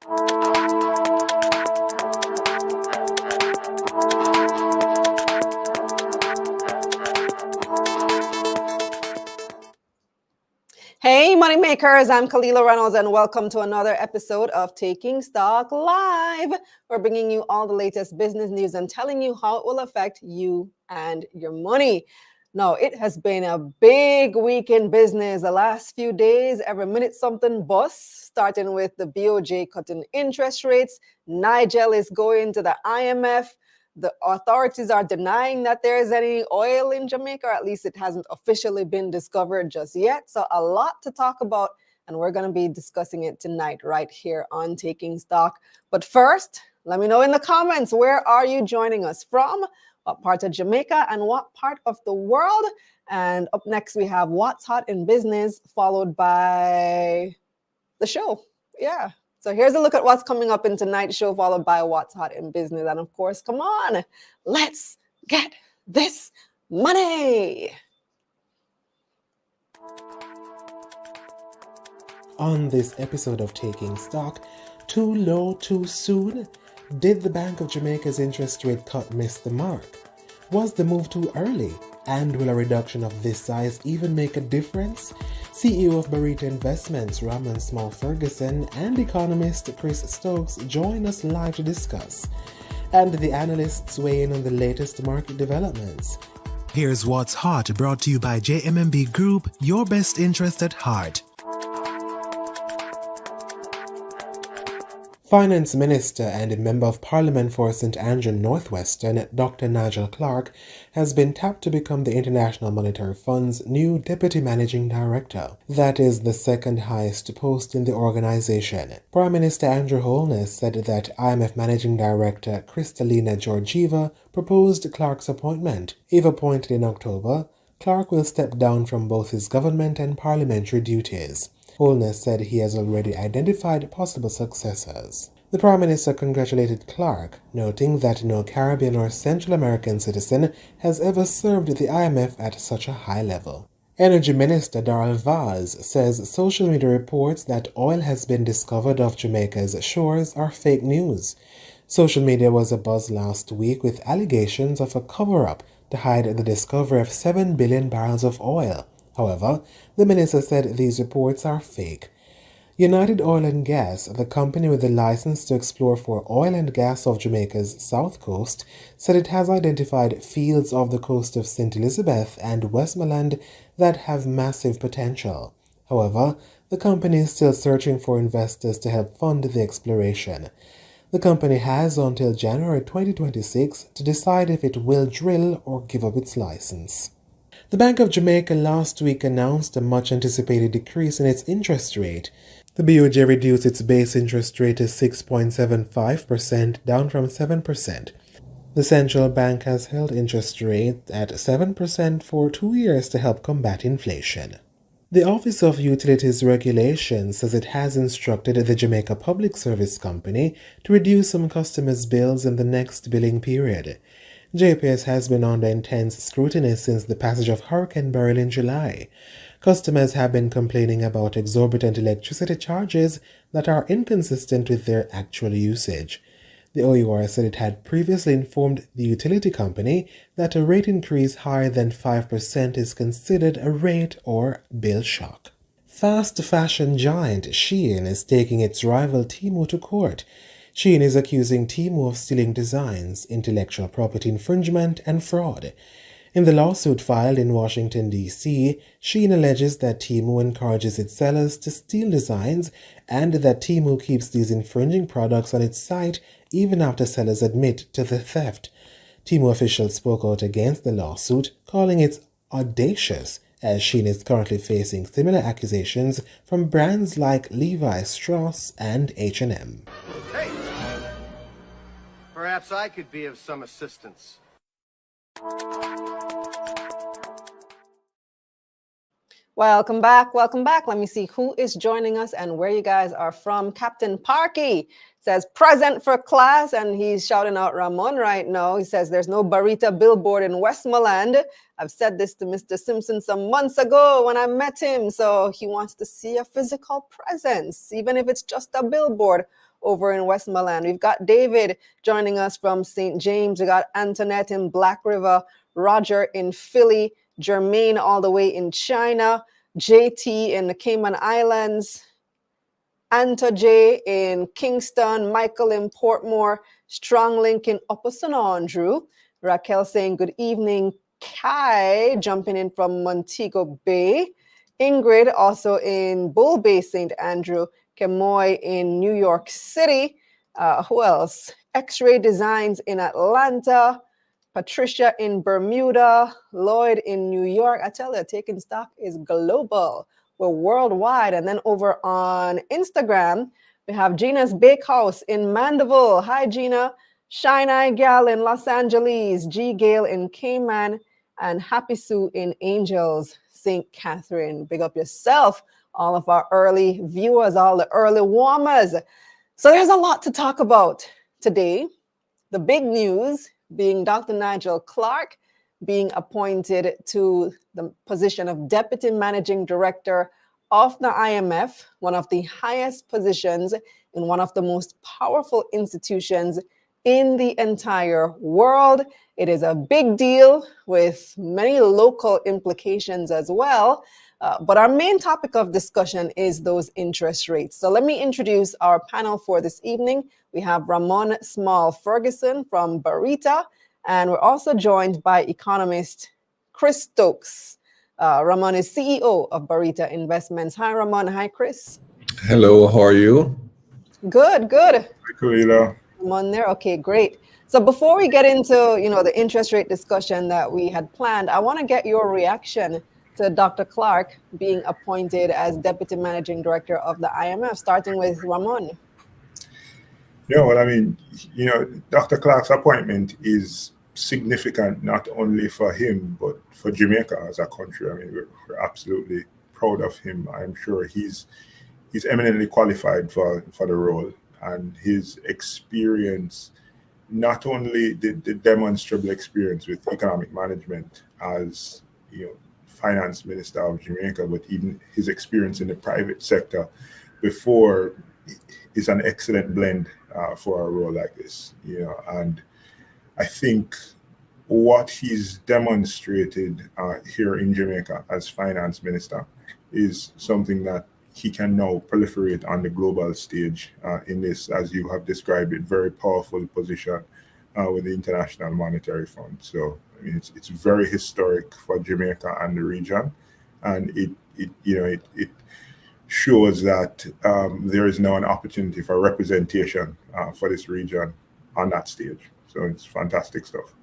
Hey, moneymakers, I'm Kalila Reynolds, and welcome to another episode of Taking Stock Live. We're bringing you all the latest business news and telling you how it will affect you and your money. Now, it has been a big week in business. The last few days, every minute something busts, starting with the BOJ cutting interest rates. Nigel is going to the IMF. The authorities are denying that there is any oil in Jamaica, or at least it hasn't officially been discovered just yet. So a lot to talk about, and we're going to be discussing it tonight right here on Taking Stock. But first, let me know in the comments, where are you joining us from? What part of Jamaica and what part of the world? And up next, we have What's Hot in Business, followed by the show. Yeah. So here's a look at what's coming up in tonight's show, followed by What's Hot in Business. And of course, come on, let's get this money. On this episode of Taking Stock, too low too soon? Did the Bank of Jamaica's interest rate cut miss the mark? Was the move too early? And will a reduction of this size even make a difference? CEO of Barita Investments Ramon Small-Ferguson and economist Chris Stokes join us live to discuss. And the analysts weigh in on the latest market developments. Here's What's Hot, brought to you by JMMB Group, your best interest at heart. Finance Minister and Member of Parliament for St Andrew Northwestern, Dr. Nigel Clarke, has been tapped to become the International Monetary Fund's new Deputy Managing Director. That is the second highest post in the organization. Prime Minister Andrew Holness said that IMF Managing Director Kristalina Georgieva proposed Clarke's appointment. If appointed in October, Clarke will step down from both his government and parliamentary duties. Holness said he has already identified possible successors. The Prime Minister congratulated Clarke, noting that no Caribbean or Central American citizen has ever served the IMF at such a high level. Energy Minister Darrell Vaz says social media reports that oil has been discovered off Jamaica's shores are fake news. Social media was abuzz last week with allegations of a cover-up to hide the discovery of 7 billion barrels of oil. However, the minister said these reports are fake. United Oil and Gas, the company with the license to explore for oil and gas off Jamaica's south coast, said it has identified fields off the coast of St. Elizabeth and Westmoreland that have massive potential. However, the company is still searching for investors to help fund the exploration. The company has until January 2026 to decide if it will drill or give up its license. The Bank of Jamaica last week announced a much-anticipated decrease in its interest rate. The BOJ reduced its base interest rate to 6.75%, down from 7%. The central bank has held interest rate at 7% for 2 years to help combat inflation. The Office of Utilities Regulation says it has instructed the Jamaica Public Service Company to reduce some customers' bills in the next billing period. JPS has been under intense scrutiny since the passage of Hurricane Beryl in July. Customers have been complaining about exorbitant electricity charges that are inconsistent with their actual usage. The OUR said it had previously informed the utility company that a rate increase higher than 5% is considered a rate or bill shock. Fast fashion giant Shein is taking its rival Temu to court. Shein is accusing Temu of stealing designs, intellectual property infringement, and fraud. In the lawsuit filed in Washington, D.C., Shein alleges that Temu encourages its sellers to steal designs and that Temu keeps these infringing products on its site even after sellers admit to the theft. Temu officials spoke out against the lawsuit, calling it audacious, as Shein is currently facing similar accusations from brands like Levi Strauss and H&M. Hey! Perhaps I could be of some assistance. Welcome back. Welcome back. Let me see who is joining us and where you guys are from. Captain Parky says present for class, and he's shouting out Ramon right now. He says there's no Barita billboard in Westmoreland. I've said this to Mr. Simpson some months ago when I met him. So he wants to see a physical presence, even if it's just a billboard over in Westmoreland. We've got David joining us from St. James. We got Antoinette in Black River, Roger in Philly, Jermaine all the way in China, JT in the Cayman Islands, Anta J in Kingston, Michael in Portmore, Strong Link in Upper St. Andrew, Raquel saying good evening, Kai jumping in from Montego Bay, Ingrid also in Bull Bay, St. Andrew, Kemoy in New York City. Who else? X-Ray Designs in Atlanta, Patricia in Bermuda, Lloyd in New York. I tell you, Taking Stock is global. We're worldwide. And then over on Instagram, we have Gina's Bakehouse in Mandeville. Hi, Gina. Shine Eye Gal in Los Angeles, G Gale in Cayman, and Happy Sue in Angels, St. Catherine. Big up yourself, all of our early viewers, all the early warmers. So there's a lot to talk about today. The big news being Dr. Nigel Clarke being appointed to the position of Deputy Managing Director of the IMF, one of the highest positions in one of the most powerful institutions in the entire world. It is a big deal with many local implications as well. But our main topic of discussion is those interest rates. So let me introduce our panel for this evening. We have Ramon Small-Ferguson from Barita, and we're also joined by economist Chris Stokes. Ramon is CEO of Barita Investments. Hi, Ramon. Hi, Chris. Hello, how are you? Good, good. Hi, Kalila. On there. Okay, great. So before we get into, the interest rate discussion that we had planned, I want to get your reaction to Dr. Clarke being appointed as Deputy Managing Director of the IMF, starting with Ramon. Dr. Clarke's appointment is significant not only for him, but for Jamaica as a country. I mean, we're absolutely proud of him. I'm sure he's eminently qualified for the role. And his experience, not only the demonstrable experience with economic management as finance minister of Jamaica, but even his experience in the private sector before is an excellent blend for a role like this. And I think what he's demonstrated here in Jamaica as finance minister is something that he can now proliferate on the global stage in this, as you have described it, very powerful position with the International Monetary Fund. So I mean, it's very historic for Jamaica and the region, and it shows that there is now an opportunity for representation for this region on that stage. So it's fantastic stuff.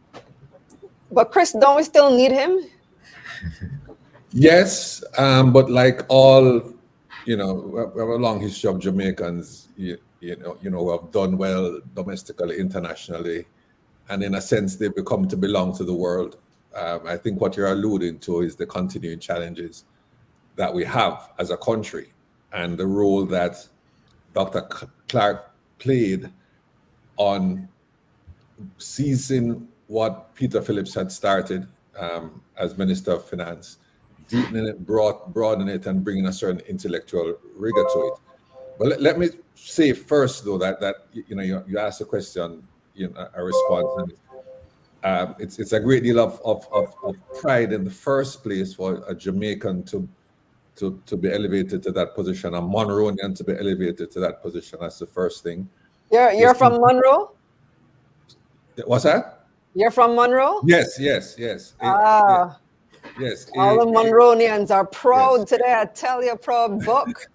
But Chris, don't we still need him? Yes, but like all, we have a long history of Jamaicans, who have done well domestically, internationally, and in a sense, they've become to belong to the world. I think what you're alluding to is the continuing challenges that we have as a country, and the role that Dr. Clarke played on seizing what Peter Phillips had started as Minister of Finance, deepening it, broadening it, and bringing a certain intellectual rigor to it. But let me say first, though, that you asked a question, a response, and it's a great deal of pride in the first place for a Jamaican to be elevated to that position, a Monroean to be elevated to that position. That's the first thing. You're from Monroe? What's that? You're from Monroe? Yes. Yes. All the Monroeans are proud yes. today. I tell you, proud book.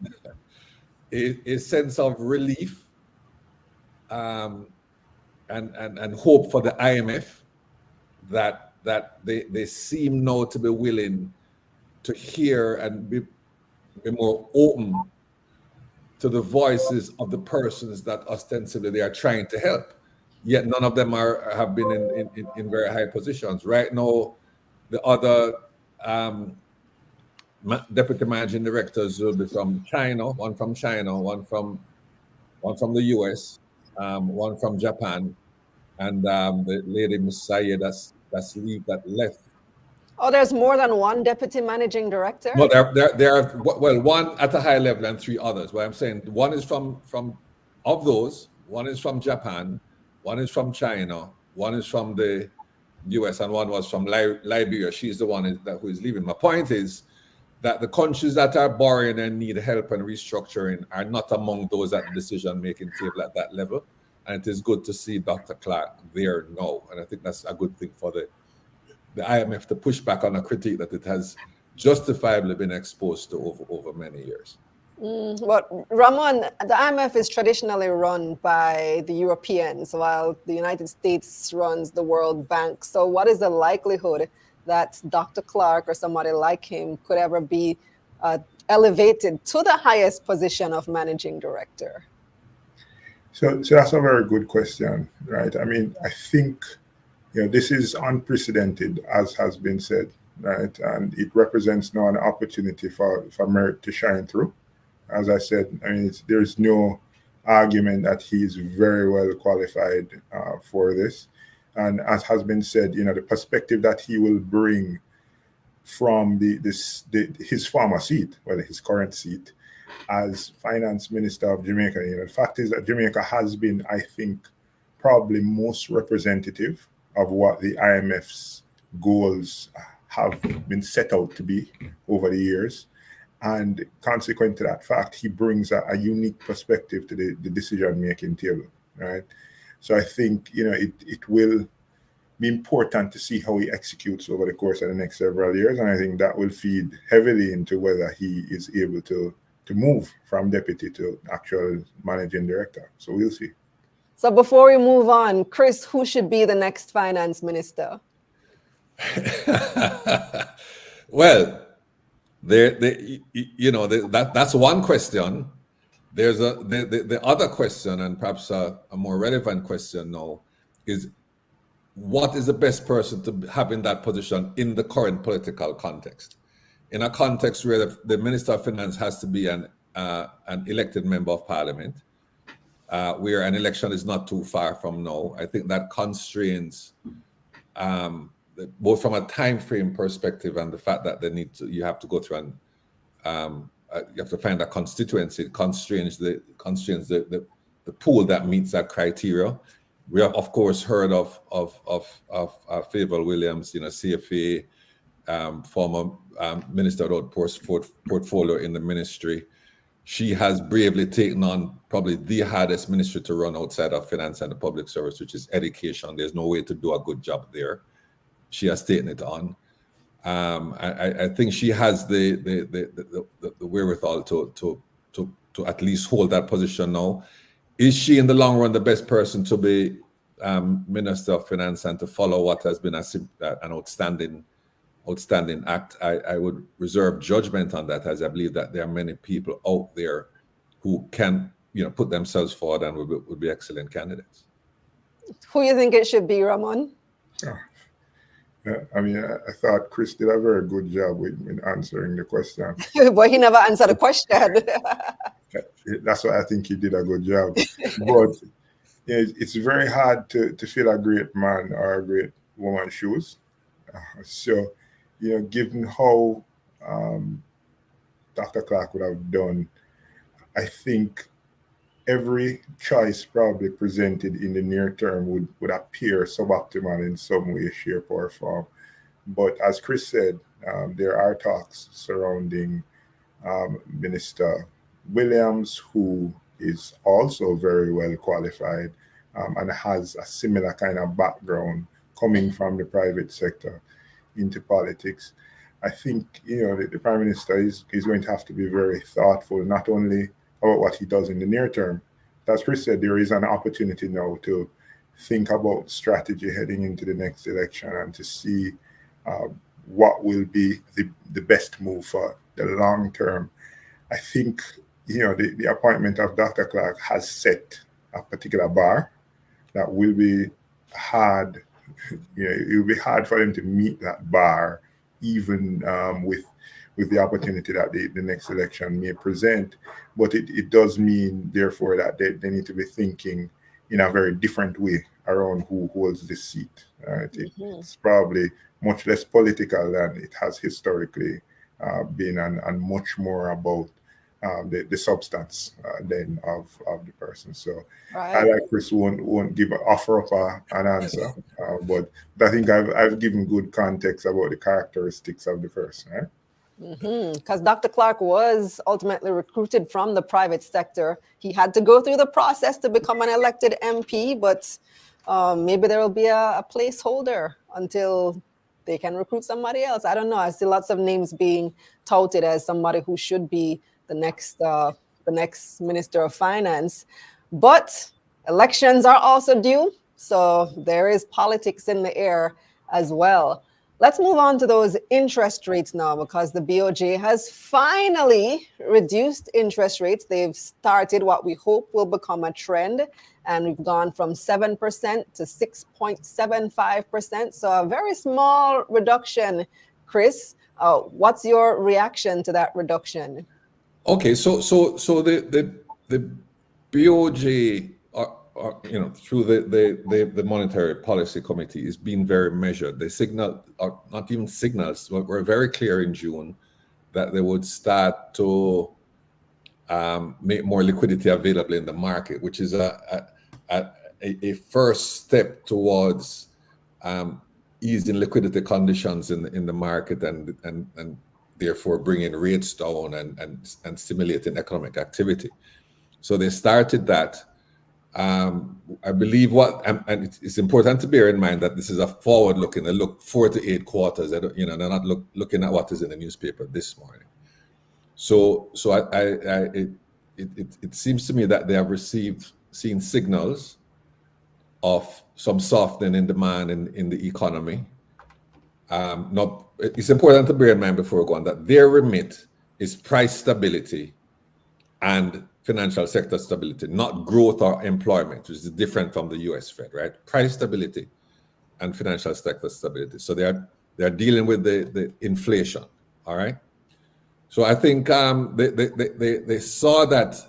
A sense of relief and hope for the IMF that they seem now to be willing to hear and be more open to the voices of the persons that ostensibly they are trying to help. Yet none of them have been in very high positions. Right now, the other deputy managing directors will be from China, one from the US, one from Japan, and the lady Miss Sayed that's left. Oh, there's more than one deputy managing director? No, there are one at a high level and three others. But I'm saying one is from of those, one is from Japan, one is from China, one is from the US, and one was from Liberia. She's the one who is leaving. My point is that the countries that are borrowing and need help and restructuring are not among those at the decision-making table at that level. And it is good to see Dr. Clarke there now. And I think that's a good thing for the IMF to push back on a critique that it has justifiably been exposed to over many years. But Ramon, the IMF is traditionally run by the Europeans, while the United States runs the World Bank. So what is the likelihood that Dr. Clarke or somebody like him could ever be elevated to the highest position of managing director? So that's a very good question, right? I mean, I think this is unprecedented, as has been said, right? And it represents now an opportunity for merit to shine through. As I said, I mean, there's no argument that he's very well qualified for this. And as has been said, the perspective that he will bring from his former seat, well, his current seat, as finance minister of Jamaica. The fact is that Jamaica has been, I think, probably most representative of what the IMF's goals have been set out to be over the years. And consequent to that fact, he brings a unique perspective to the decision-making table, right? So I think, it will be important to see how he executes over the course of the next several years. And I think that will feed heavily into whether he is able to move from deputy to actual managing director. So we'll see. So before we move on, Chris, who should be the next finance minister? Well, that's one question. There's the other question, and perhaps a more relevant question now, is what is the best person to have in that position in the current political context? In a context where the Minister of Finance has to be an elected member of Parliament, where an election is not too far from now. I think that constrains both from a time frame perspective and the fact that you have to go through and you have to find a constituency. It constrains the pool that meets that criteria. We have, of course, heard of Favour Williams, CFA, former Minister of Road portfolio in the ministry. She has bravely taken on probably the hardest ministry to run outside of finance and the public service, which is education. There's no way to do a good job there. She has taken it on. I think she has the wherewithal to at least hold that position now. Is she in the long run the best person to be Minister of Finance and to follow what has been an outstanding act? I would reserve judgment on that, as I believe that there are many people out there who can put themselves forward and would be excellent candidates. Who you think it should be, Ramon? I mean, I thought Chris did a very good job in answering the question. But he never answered the question. That's why I think he did a good job. But it's very hard to fill a great man or a great woman's shoes. So, given how Dr. Clarke would have done, I think every choice probably presented in the near term would appear suboptimal in some way, shape, or form. But as Chris said, there are talks surrounding Minister Williams, who is also very well qualified and has a similar kind of background coming from the private sector into politics. I think, the Prime Minister is going to have to be very thoughtful, not only about what he does in the near term. As Chris said, there is an opportunity now to think about strategy heading into the next election and to see what will be the best move for the long term. I think, the appointment of Dr. Clarke has set a particular bar that will be hard. It will be hard for them to meet that bar, even with the opportunity that the next election may present. But it does mean, therefore, that they need to be thinking in a very different way around who holds this seat. It's probably much less political than it has historically been, and much more about the substance then of the person. So I, Right. like Chris, won't offer up an answer, but I think I've given good context about the characteristics of the person, right? Because Dr. Clarke was ultimately recruited from the private sector. He had to go through the process to become an elected MP, but maybe there will be a placeholder until they can recruit somebody else. I don't know. I see lots of names being touted as somebody who should be the next Minister of Finance. But elections are also due, so there is politics in the air as well. Let's move on to those interest rates now, because the BOJ has finally reduced interest rates. They've started what we hope will become a trend, and we've gone from 7% to 6.75%. So a very small reduction. Chris, what's your reaction to that reduction? Okay, so the BOJ, through the Monetary Policy Committee is being very measured. They signal, or not even signals, but were very clear in June that they would start to make more liquidity available in the market, which is a first step towards easing liquidity conditions in the market and therefore bringing rates down and stimulating economic activity. So they started that. I believe and it's important to bear in mind that this is a forward-looking. They look 4 to 8 quarters. They're not looking at what is in the newspaper this morning. So it seems to me that they have seen signals of some softening in demand in the economy. Now, it's important to bear in mind before we go on that their remit is price stability and financial sector stability, not growth or employment, which is different from the US Fed, right? Price stability and financial sector stability. So they are dealing with the inflation, all right? So I think they saw that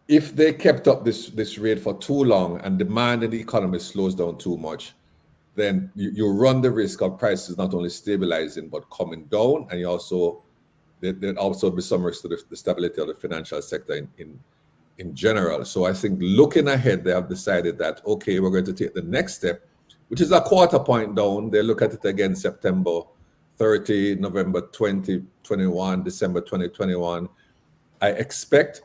if they kept up this rate for too long and demand in the economy slows down too much, then you run the risk of prices not only stabilizing but coming down, and there'd also be some risk to the stability of the financial sector in general. So I think looking ahead, they have decided that, okay, we're going to take the next step, which is a quarter point down. They look at it again September 30, November 2021, December 2021. I expect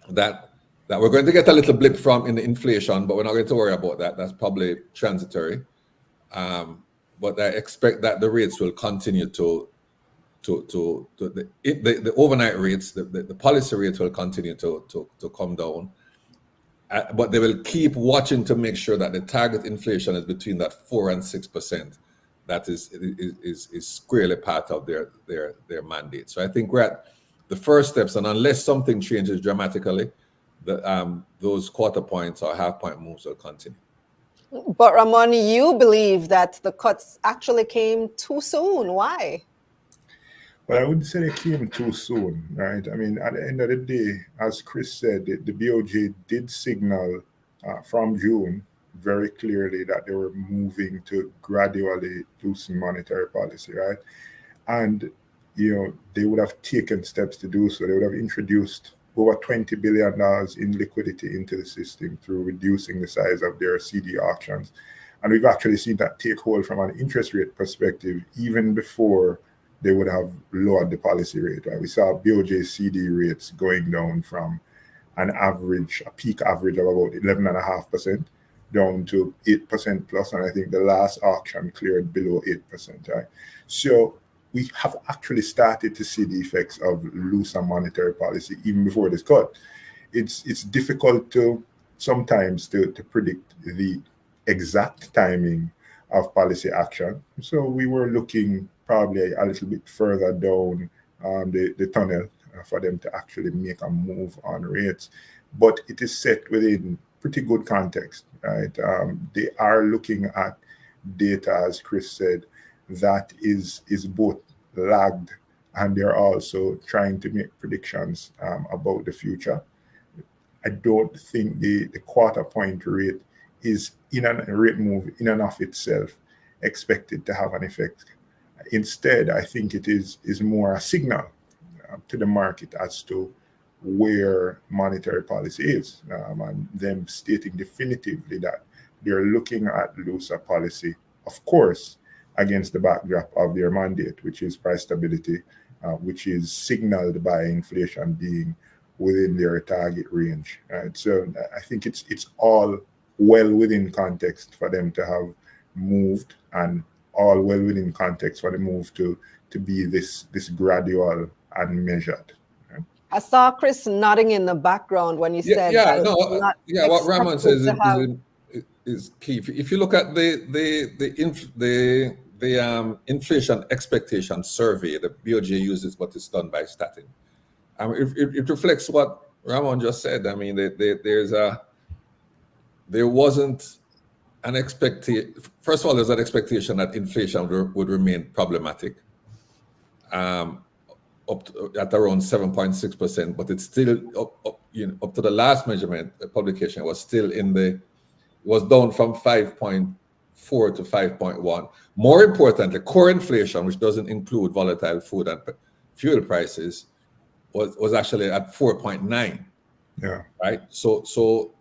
that we're going to get a little blip in the inflation, but we're not going to worry about that. That's probably transitory. But I expect that the rates will continue to the overnight rates, the policy rates will continue to come down. But they will keep watching to make sure that the target inflation is between that 4 and 6%. That is squarely part of their mandate. So I think we're at the first steps, and unless something changes dramatically, those quarter points or half point moves will continue. But Ramon, you believe that the cuts actually came too soon. Why? Well, I wouldn't say they came too soon, right? I mean, at the end of the day, as Chris said, the BOJ did signal from June very clearly that they were moving to gradually loosen monetary policy, right? And, they would have taken steps to do so. They would have introduced over $20 billion in liquidity into the system through reducing the size of their CD auctions. And we've actually seen that take hold from an interest rate perspective even before they would have lowered the policy rate. Right? We saw BOJ CD rates going down from a peak average of about 11.5% down to 8% plus, and I think the last auction cleared below 8%. Right? So we have actually started to see the effects of looser monetary policy even before this cut. It's difficult sometimes to predict the exact timing of policy action. So we were looking probably a little bit further down the tunnel for them to actually make a move on rates. But it is set within pretty good context, right? They are looking at data, as Chris said, that is both lagged, and they're also trying to make predictions about the future. I don't think the quarter point rate is rate move in and of itself expected to have an effect. Instead, I think it is more a signal to the market as to where monetary policy is, and them stating definitively that they're looking at looser policy, of course, against the backdrop of their mandate, which is price stability, which is signaled by inflation being within their target range. Right? So I think it's all well within context for them to have moved, and all well within context for the move to be this gradual and measured. Right? I saw Chris nodding in the background when you said that it's not what Ramon says expected to have. is key. If you look at the inflation expectation survey, the BOJ uses what is done by Statin. It reflects what Ramon just said. I mean, there wasn't an expectation. First of all, there's an expectation that inflation would remain problematic, up at around 7.6%, but it's still up to the last measurement publication was still was down from 5.4 to 5.1. More importantly, core inflation, which doesn't include volatile food and fuel prices, was actually at 4.9. Yeah. Right. So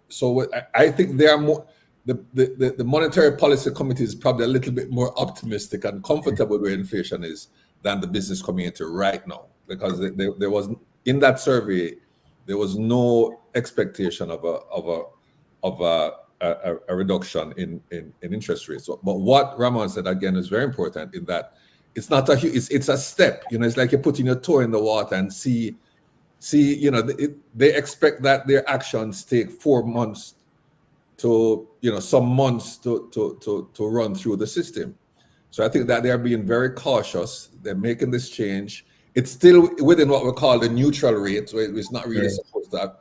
I think they are more. The Monetary Policy Committee is probably a little bit more optimistic and comfortable where inflation is than the business community right now, because there was, in that survey, there was no expectation of a reduction in interest rates. But what Ramon said again is very important, in that it's not it's a step. It's like you're putting your toe in the water and see. They expect that their actions take 4 months to some months to run through the system. So I think that they're being very cautious. They're making this change. It's still within what we call the neutral rate, so it's not really supposed to.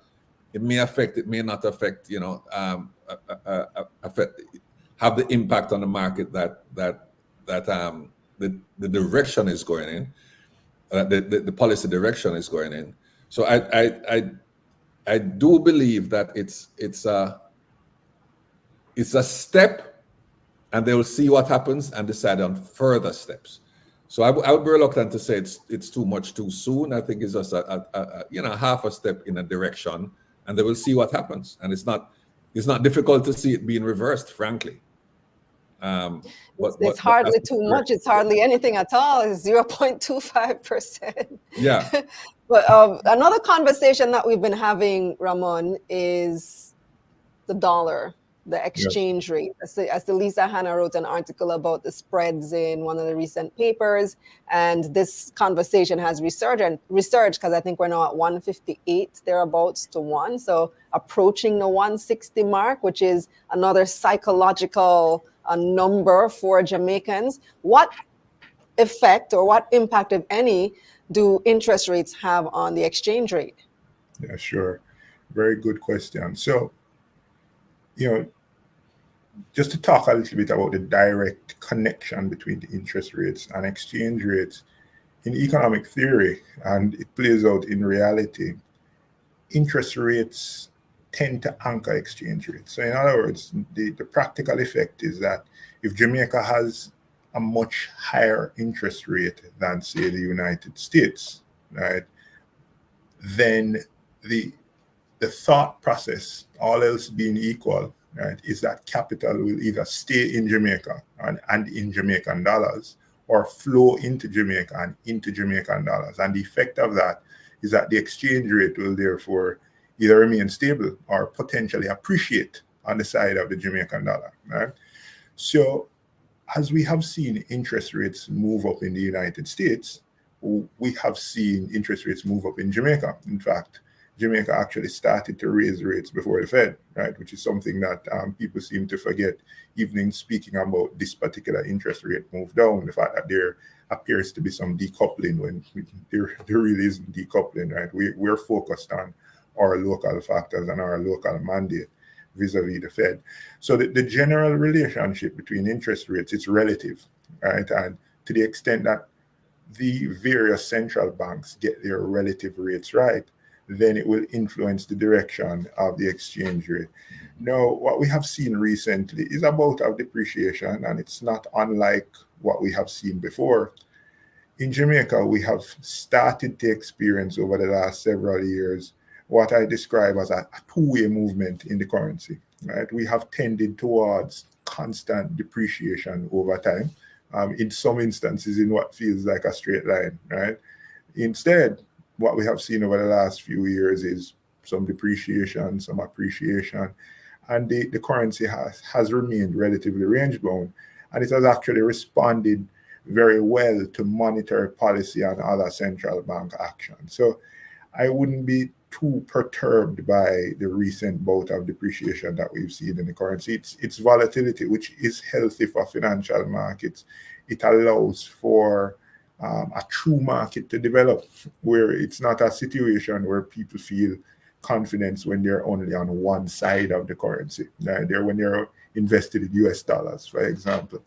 It may affect. It may not affect. Have the impact on the market that the direction is going in, the policy direction is going in. So I do believe that it's a step, and they will see what happens and decide on further steps. So I would be reluctant to say it's too much too soon. I think it's just a half a step in a direction, and they will see what happens. And it's not difficult to see it being reversed, frankly. It's hardly too much. It's hardly anything at all. It's 0.25%. Yeah. But another conversation that we've been having, Ramon, is the dollar, the exchange rate. As Lisa Hanna wrote an article about the spreads in one of the recent papers, and this conversation has resurged because I think we're now at 158 thereabouts to 1, so approaching the 160 mark, which is another psychological number for Jamaicans. What effect or what impact, if any, do interest rates have on the exchange rate? Yeah, sure. Very good question. So, just to talk a little bit about the direct connection between the interest rates and exchange rates, in economic theory, and it plays out in reality, interest rates tend to anchor exchange rates. So in other words, the practical effect is that if Jamaica has a much higher interest rate than, say, the United States, right, then the thought process, all else being equal, right, is that capital will either stay in Jamaica and in Jamaican dollars, or flow into Jamaica and into Jamaican dollars. And the effect of that is that the exchange rate will therefore either remain stable or potentially appreciate on the side of the Jamaican dollar, right? So as we have seen interest rates move up in the United States, we have seen interest rates move up in Jamaica. In fact, Jamaica actually started to raise rates before the Fed, right? Which is something that people seem to forget, even in speaking about this particular interest rate move down, the fact that there appears to be some decoupling when there really isn't decoupling, right? We're focused on our local factors and our local mandate vis-a-vis the Fed. So the general relationship between interest rates, it's relative, right? And to the extent that the various central banks get their relative rates right, then it will influence the direction of the exchange rate. Now, what we have seen recently is a bout of depreciation, and it's not unlike what we have seen before. in Jamaica, we have started to experience over the last several years what I describe as a two-way movement in the currency. Right? We have tended towards constant depreciation over time. In some instances, in what feels like a straight line. Right? Instead, what we have seen over the last few years is some depreciation, some appreciation, and the currency has remained relatively range bound, and it has actually responded very well to monetary policy and other central bank action. So I wouldn't be too perturbed by the recent bout of depreciation that we've seen in the currency. It's volatility, which is healthy for financial markets. It allows for a true market to develop, where it's not a situation where people feel confidence when they're only on one side of the currency. They're when they're invested in US dollars, for example.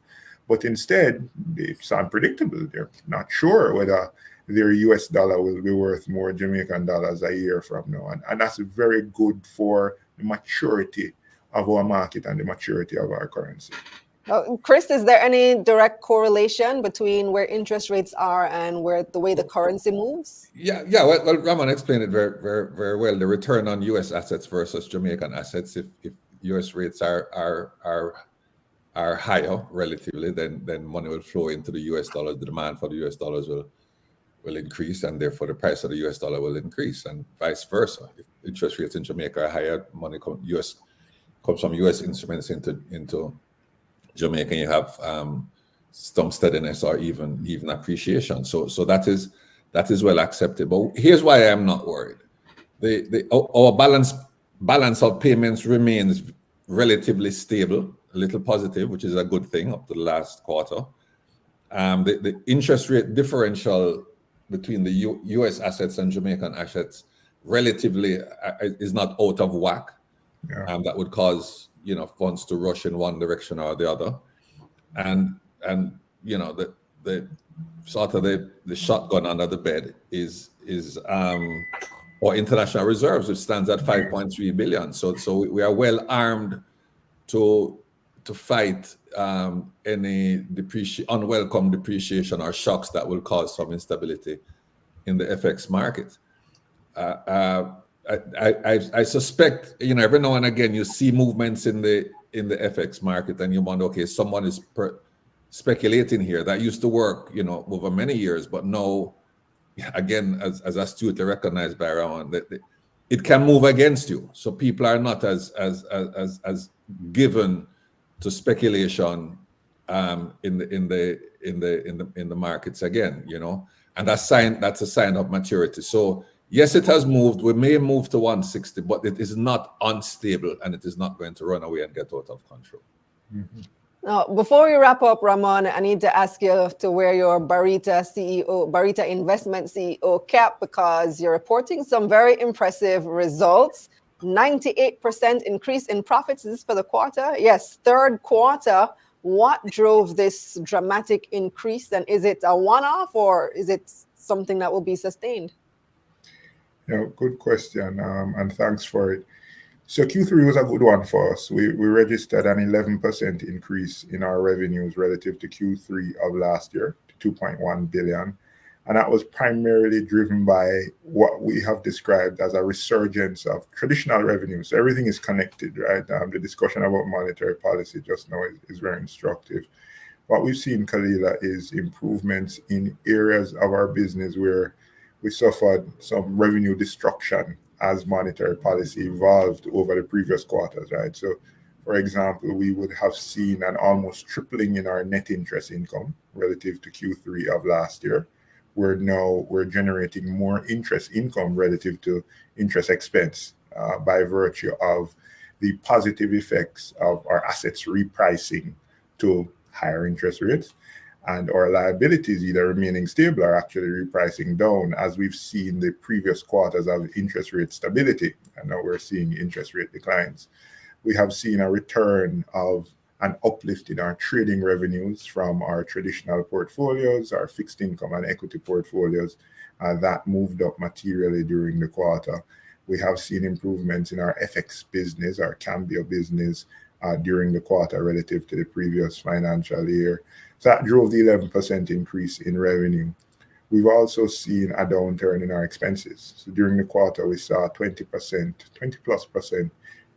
But instead, it's unpredictable. They're not sure whether their US dollar will be worth more Jamaican dollars a year from now. And that's very good for the maturity of our market and the maturity of our currency. Chris, is there any direct correlation between where interest rates are and where the way the currency moves? Yeah. Well, Ramon explained it very, very, very well. The return on U.S. assets versus Jamaican assets. If U.S. rates are higher relatively, then money will flow into the U.S. dollar. The demand for the U.S. dollars will increase, and therefore the price of the U.S. dollar will increase, and vice versa. If interest rates in Jamaica are higher, money comes from U.S. instruments into Jamaica, and you have some steadiness or even appreciation. So that is well accepted. But here's why I'm not worried. Our balance of payments remains relatively stable, a little positive, which is a good thing up to the last quarter. The interest rate differential between the U.S. assets and Jamaican assets relatively is not out of whack. Yeah. That would cause funds to rush in one direction or the other, and the sort of the shotgun under the bed is our international reserves, which stands at 5.3 billion. So we are well armed to fight any unwelcome depreciation or shocks that will cause some instability in the FX market. I suspect, every now and again you see movements in the FX market, and you wonder, okay, someone is speculating here. That used to work, over many years, but now, again, as astutely recognized by Ramon, that it can move against you. So people are not as given to speculation in the markets again, and that's a sign of maturity. So yes, it has moved. We may move to 160, but it is not unstable, and it is not going to run away and get out of control. Mm-hmm. Now, before we wrap up, Ramon, I need to ask you to wear your Barita Investment CEO cap, because you're reporting some very impressive results. 98% increase in profits. This is for the quarter. Yes, third quarter. What drove this dramatic increase? And is it a one-off, or is it something that will be sustained? Yeah, good question, and thanks for it. So Q3 was a good one for us. We registered an 11% increase in our revenues relative to Q3 of last year, to 2.1 billion. And that was primarily driven by what we have described as a resurgence of traditional revenues. So everything is connected, right? The discussion about monetary policy just now is very instructive. What we've seen, Kalila, is improvements in areas of our business where we suffered some revenue destruction as monetary policy evolved over the previous quarters, right? So, for example, we would have seen an almost tripling in our net interest income relative to Q3 of last year. We're generating more interest income relative to interest expense by virtue of the positive effects of our assets repricing to higher interest rates, and our liabilities either remaining stable or actually repricing down, as we've seen the previous quarters of interest rate stability, and now we're seeing interest rate declines. We have seen a return of an uplift in our trading revenues from our traditional portfolios, our fixed income and equity portfolios, that moved up materially during the quarter. We have seen improvements in our FX business, our Cambio business, during the quarter relative to the previous financial year. So that drove the 11% increase in revenue. we've also seen a downturn in our expenses. So during the quarter, we saw a 20 plus percent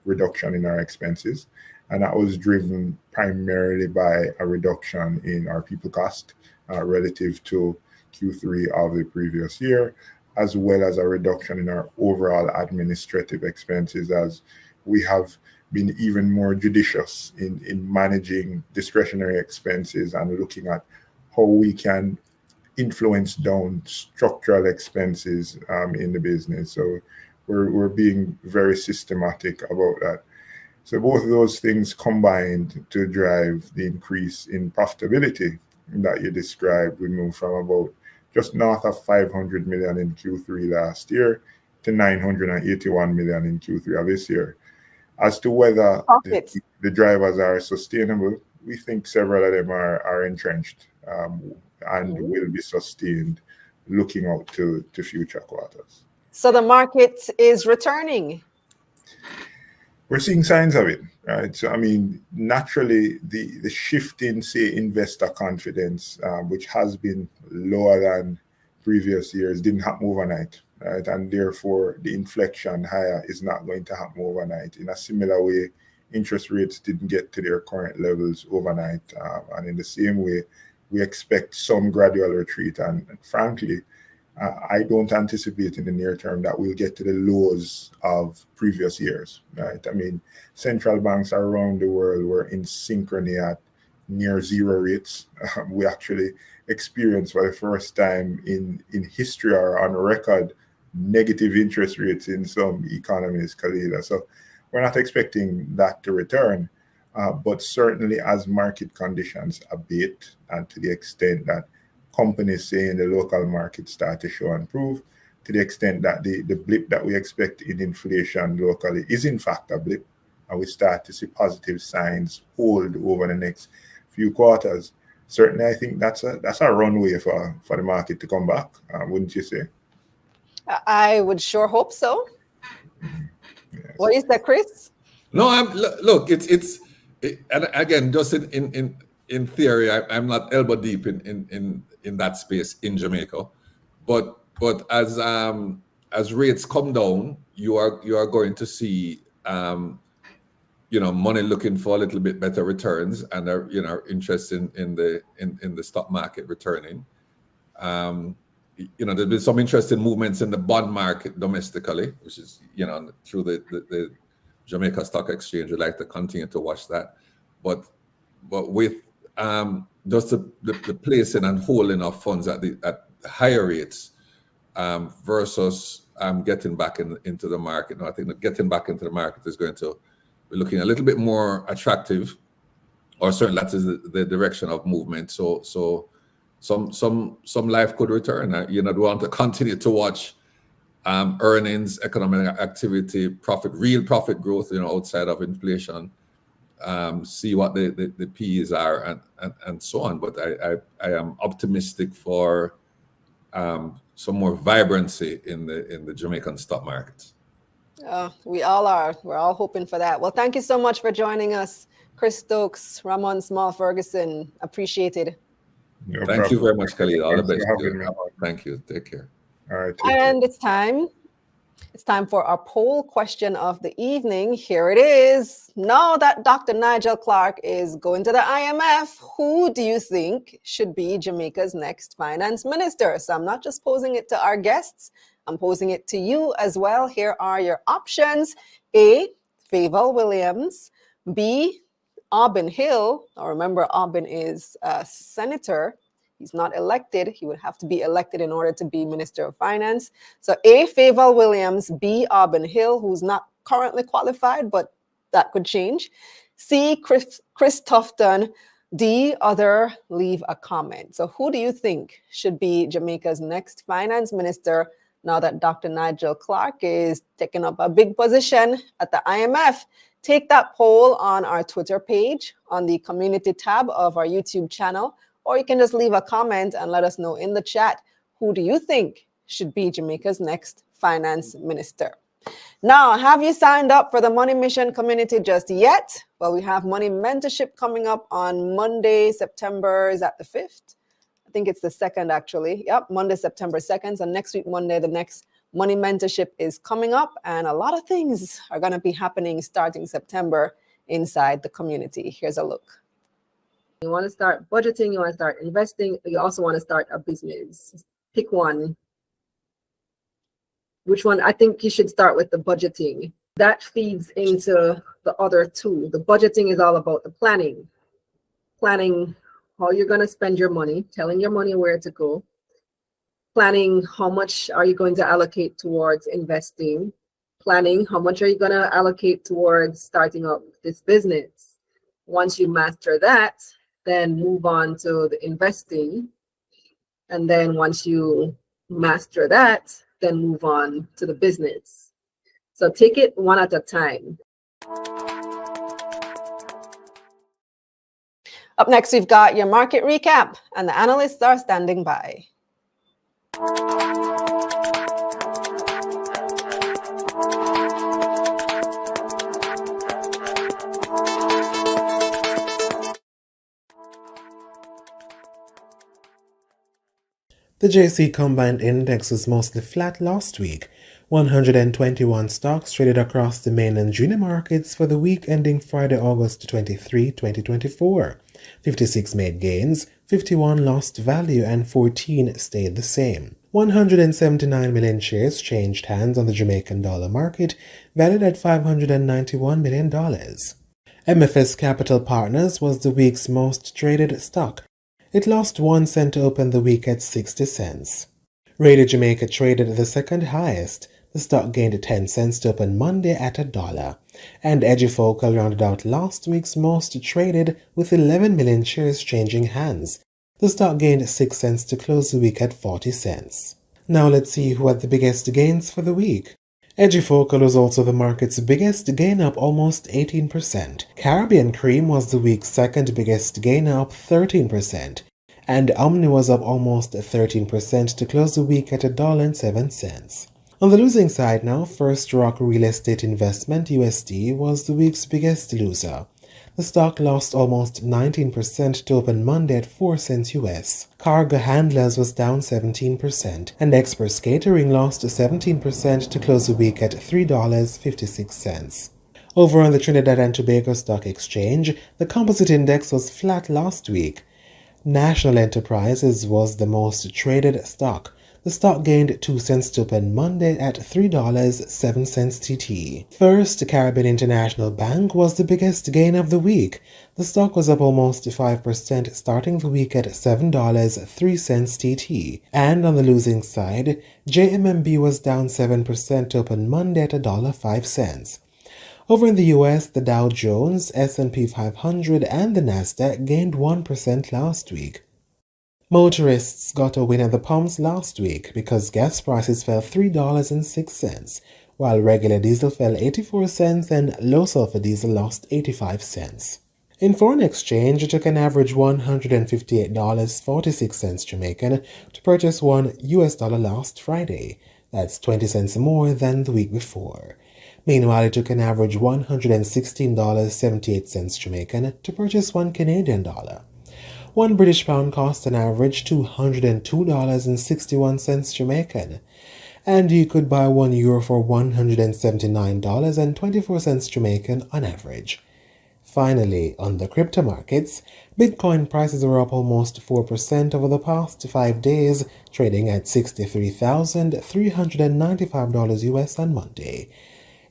reduction in our expenses. And that was driven primarily by a reduction in our people cost relative to Q3 of the previous year, as well as a reduction in our overall administrative expenses, as we have been even more judicious in managing discretionary expenses and looking at how we can influence down structural expenses in the business. So we're being very systematic about that. So both of those things combined to drive the increase in profitability that you described. We moved from about just north of 500 million in Q3 last year to 981 million in Q3 of this year. As to whether the drivers are sustainable, we think several of them are entrenched and will be sustained looking out to future quarters. So the market is returning. We're seeing signs of it, right? So, I mean, naturally, the shift in, say, investor confidence, which has been lower than previous years, didn't happen overnight, right? And therefore, the inflection higher is not going to happen overnight. In a similar way, interest rates didn't get to their current levels overnight. And in the same way, we expect some gradual retreat. And frankly, I don't anticipate in the near term that we'll get to the lows of previous years, right? I mean, central banks around the world were in synchrony at near zero rates. We actually experienced for the first time in history or on record negative interest rates in some economies, Kalila. So we're not expecting that to return, but certainly as market conditions abate and to the extent that companies say in the local market start to show and improve, to the extent that the blip that we expect in inflation locally is in fact a blip, and we start to see positive signs hold over the next few quarters. Certainly, I think that's a runway for the market to come back, wouldn't you say? I would sure hope so. Yes. What is that, Chris? No, look. And again, just in theory, I'm not elbow deep in that space in Jamaica, but as rates come down, you are going to see money looking for a little bit better returns and are interested in the stock market returning. There's been some interesting movements in the bond market domestically, which is through the Jamaica Stock Exchange. We'd like to continue to watch that, but with just the placing and holding of funds at higher rates versus getting back into the market. Now, I think that getting back into the market is going to be looking a little bit more attractive, or certainly that is the direction of movement. So some life could return. We want to continue to watch earnings, economic activity, real profit growth, outside of inflation. See what the P's are and so on. But I am optimistic for some more vibrancy in the Jamaican stock markets. We all are. We're all hoping for that. Well, thank you so much for joining us, Chris Stokes, Ramon Small-Ferguson. Appreciated. Thank you very much, Khalid. All the best. Thank you. Take care. All right. And it's time. It's time for our poll question of the evening. Here it is. Now that Dr. Nigel Clarke is going to the IMF, who do you think should be Jamaica's next finance minister? So I'm not just posing it to our guests, I'm posing it to you as well. Here are your options. A, Favour Williams. B, Aubin Hill. Now remember, Aubin is a senator. He's not elected. He would have to be elected in order to be Minister of Finance. So A, Favour Williams. B, Aubin Hill, who's not currently qualified, but that could change. C, Chris Tufton. D, other, leave a comment. So who do you think should be Jamaica's next finance minister now that Dr. Nigel Clarke is taking up a big position at the IMF? Take that poll on our Twitter page, on the community tab of our YouTube channel, or you can just leave a comment and let us know in the chat, who do you think should be Jamaica's next finance minister? Now, have you signed up for the Money Mission community just yet? Well, we have Money Mentorship coming up on Monday, September, is that the 5th? I think it's the 2nd, actually. Yep, Monday, September 2nd. So next week, Monday, the next money mentorship is coming up. And a lot of things are going to be happening starting September inside the community. Here's a look. You want to start budgeting, you want to start investing, you also want to start a business. Pick one. Which one? I think you should start with the budgeting. That feeds into the other two. The budgeting is all about the planning. Planning how you're going to spend your money, telling your money where to go, planning how much are you going to allocate towards investing, planning how much are you going to allocate towards starting up this business. Once you master that, then move on to the investing. And then once you master that, then move on to the business. So take it one at a time. Up next, we've got your market recap, and the analysts are standing by. The JC Combined Index was mostly flat last week. 121 stocks traded across the main and junior markets for the week ending Friday, August 23, 2024. 56 made gains, 51 lost value, and 14 stayed the same. 179 million shares changed hands on the Jamaican dollar market, valued at $591 million. MFS Capital Partners was the week's most traded stock. It lost 1 cent to open the week at 60 cents. Radio Jamaica traded the second highest. The stock gained 10 cents to open Monday at $1. And Edufocal rounded out last week's most traded with 11 million shares changing hands. The stock gained 6 cents to close the week at 40 cents. Now let's see who had the biggest gains for the week. Edufocal was also the market's biggest gain, up almost 18%. Caribbean Cream was the week's second biggest gain, up 13%. And Omni was up almost 13% to close the week at $1.07. On the losing side now, First Rock Real Estate Investment USD was the week's biggest loser. The stock lost almost 19% to open Monday at 4 cents US. Cargo Handlers was down 17%, and Express Catering lost 17% to close the week at $3.56. Over on the Trinidad and Tobago Stock Exchange, the composite index was flat last week. National Enterprises was the most traded stock. The stock gained 2 cents to open Monday at $3.07 TT. First Caribbean International Bank was the biggest gain of the week. The stock was up almost 5%, starting the week at $7.03 TT. And on the losing side, JMMB was down 7% to open Monday at $1.05. Over in the US, the Dow Jones, S&P 500, and the Nasdaq gained 1% last week. Motorists got a win at the pumps last week because gas prices fell $3.06, while regular diesel fell 84 cents and low sulfur diesel lost 85 cents. In foreign exchange, it took an average $158.46 Jamaican to purchase $1 last Friday. That's 20 cents more than the week before. Meanwhile, it took an average $116.78 Jamaican to purchase $1 Canadian. 1 British pound cost an average $202.61 Jamaican, and you could buy €1 for $179.24 Jamaican on average. Finally, on the crypto markets, Bitcoin prices were up almost 4% over the past 5 days, trading at $63,395 US on Monday.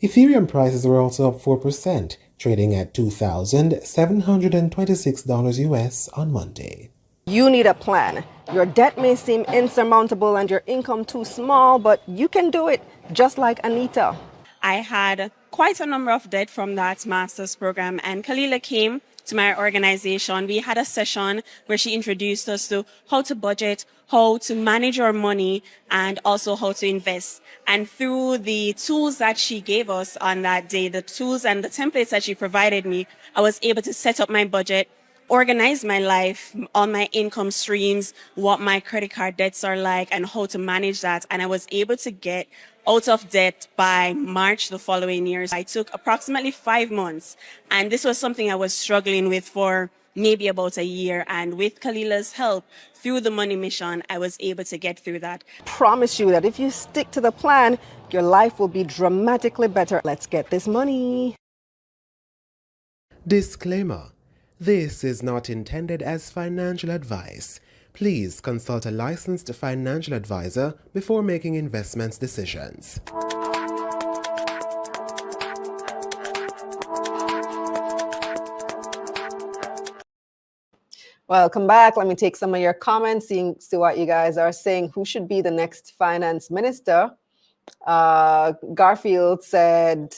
Ethereum prices were also up 4%, trading at $2,726 US on Monday. You need a plan. Your debt may seem insurmountable and your income too small, but you can do it, just like Anita. I had quite a number of debt from that master's program, and Kalila came to my organization. We had a session where she introduced us to how to budget, how to manage our money, and also how to invest. And through the tools that she gave us on that day, the tools and the templates that she provided me, I was able to set up my budget, organize my life, all my income streams, what my credit card debts are like, and how to manage that. And I was able to get out of debt by March the following year. I took approximately 5 months. And this was something I was struggling with for maybe about a year. And with Kalila's help through the money mission, I was able to get through that. Promise you that if you stick to the plan, your life will be dramatically better. Let's get this money. Disclaimer: this is not intended as financial advice. Please consult a licensed financial advisor before making investment decisions. Welcome back. Let me take some of your comments, see what you guys are saying. Who should be the next finance minister? Garfield said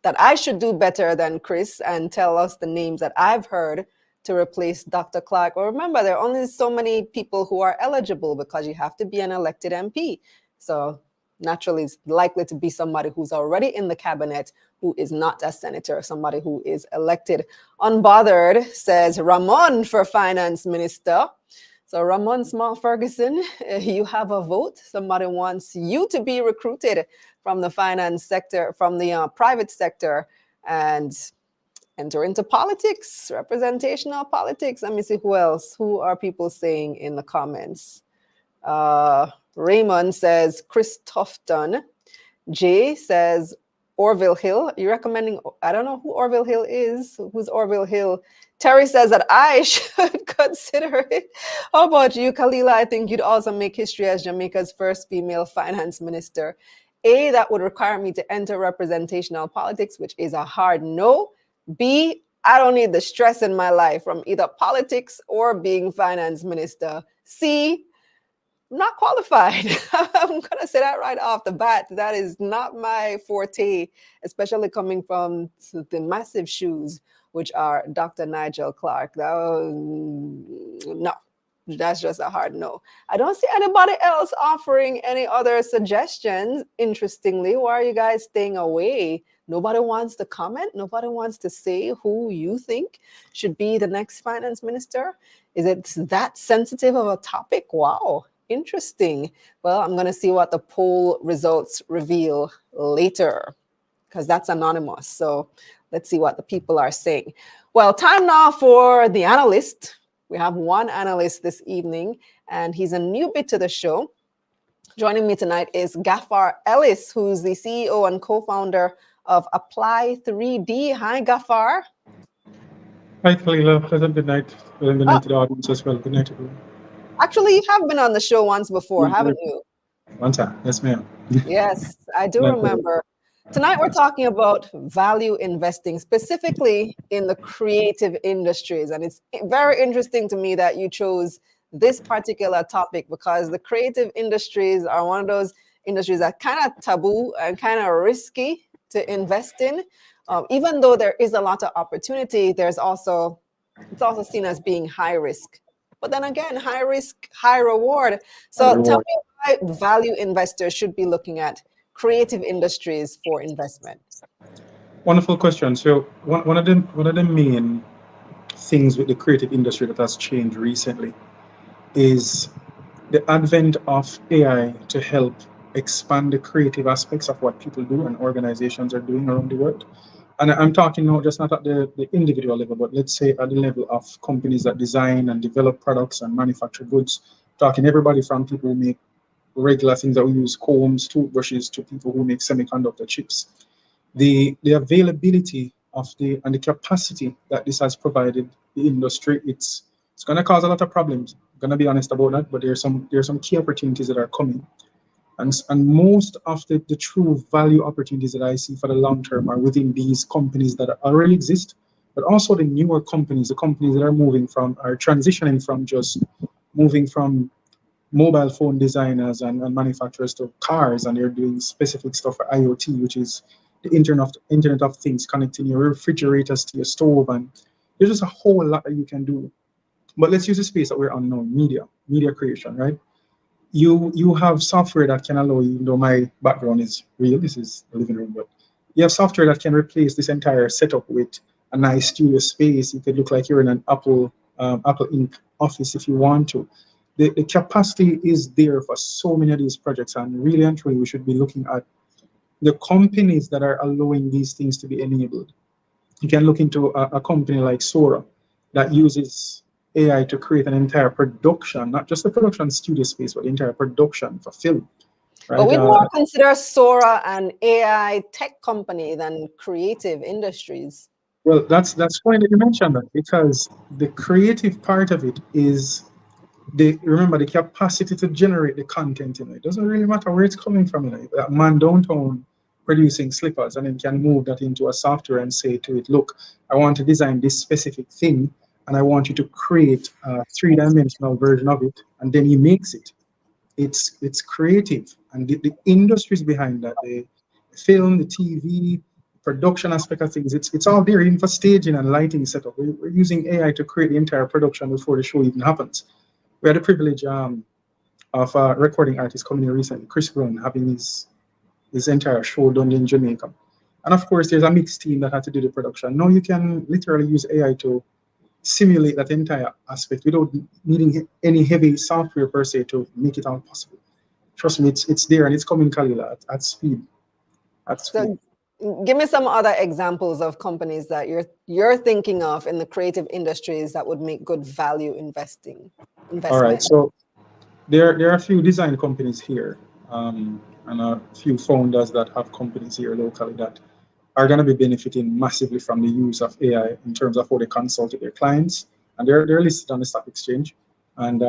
that I should do better than Chris and tell us the names that I've heard to replace Dr. Clarke. Well, remember, there are only so many people who are eligible because you have to be an elected MP. So naturally, it's likely to be somebody who's already in the cabinet who is not a senator, somebody who is elected. Unbothered says Ramon for finance minister. So Ramon Small-Ferguson, you have a vote. Somebody wants you to be recruited from the finance sector, from the private sector, and enter into politics, representational politics. Let me see who else. Who are people saying in the comments? Raymond says Chris Tufton. Jay says Orville Hill. You're recommending, I don't know who Orville Hill is. Who's Orville Hill? Terry says that I should consider it. How about you, Kalila? I think you'd also make history as Jamaica's first female finance minister. A, that would require me to enter representational politics, which is a hard no. B, I don't need the stress in my life from either politics or being finance minister. C, not qualified. I'm going to say that right off the bat. That is not my forte, especially coming from the massive shoes, which are Dr. Nigel Clarke. No, that's just a hard no. I don't see anybody else offering any other suggestions. Interestingly, why are you guys staying away? Nobody wants to comment. Nobody wants to say who you think should be the next finance minister. Is it that sensitive of a topic? Wow. Interesting. Well, I'm going to see what the poll results reveal later because that's anonymous. So let's see what the people are saying. Well, time now for the analyst. We have one analyst this evening, and he's a newbie to the show. Joining me tonight is Gafar Ellis, who's the CEO and co-founder of Apply 3D. Hi, Gafar. Hi, Kalila. Pleasant good night. Pleasant good night to the audience as well. Good night, everyone. Actually, you have been on the show once before, haven't you? One time. Yes, ma'am. Yes, I do remember. Tonight, we're talking about value investing, specifically in the creative industries. And it's very interesting to me that you chose this particular topic because the creative industries are one of those industries that kind of taboo and kind of risky to invest in. Even though there is a lot of opportunity, it's also seen as being high risk. But then again, high risk, high reward. So tell me why value investors should be looking at creative industries for investment. Wonderful question. So one of the main things with the creative industry that has changed recently is the advent of AI to help expand the creative aspects of what people do and organizations are doing around the world. And I'm talking now just not at the individual level, but let's say at the level of companies that design and develop products and manufacture goods, talking everybody from people who make regular things that we use, combs, toothbrushes, to people who make semiconductor chips. The availability of and the capacity that this has provided the industry, it's going to cause a lot of problems. I'm going to be honest about that, but there's some key opportunities that are coming. And most of the true value opportunities that I see for the long term are within these companies that already exist, but also the newer companies, the companies that are transitioning from just moving from mobile phone designers and manufacturers to cars, and they're doing specific stuff for IoT, which is the Internet of Things, connecting your refrigerators to your stove, and there's just a whole lot that you can do. But let's use the space that we're on now, media creation, right? You have software that can allow you, even though my background is real, this is the living room, but you have software that can replace this entire setup with a nice studio space. You could look like you're in an Apple Inc. office if you want to. The capacity is there for so many of these projects, and really and truly we should be looking at the companies that are allowing these things to be enabled. You can look into a company like Sora. that uses AI to create an entire production, not just the production studio space, but the entire production for film. Right? But we more consider Sora an AI tech company than creative industries. Well, that's funny that you mentioned that, because the creative part of it is remember the capacity to generate the content. It doesn't really matter where it's coming from. That man downtown producing slippers, and then can move that into a software and say to it, look, I want to design this specific thing, and I want you to create a 3-dimensional version of it, and then he makes it. It's creative, and the industries behind that, the film, the TV, production aspect of things, it's all there, even for staging and lighting setup. We're using AI to create the entire production before the show even happens. We had the privilege of a recording artist coming in recently, Chris Brown, having his entire show done in Jamaica. And of course, there's a mixed team that had to do the production. Now you can literally use AI to simulate that entire aspect without needing any heavy software per se to make it all possible. Trust me, it's there, and it's coming, Kalila, at speed. So give me some other examples of companies that you're thinking of in the creative industries that would make good value investment. All right, so there are a few design companies here, and a few founders that have companies here locally that are going to be benefiting massively from the use of AI in terms of how they consult their clients, and they're listed on the stock exchange, and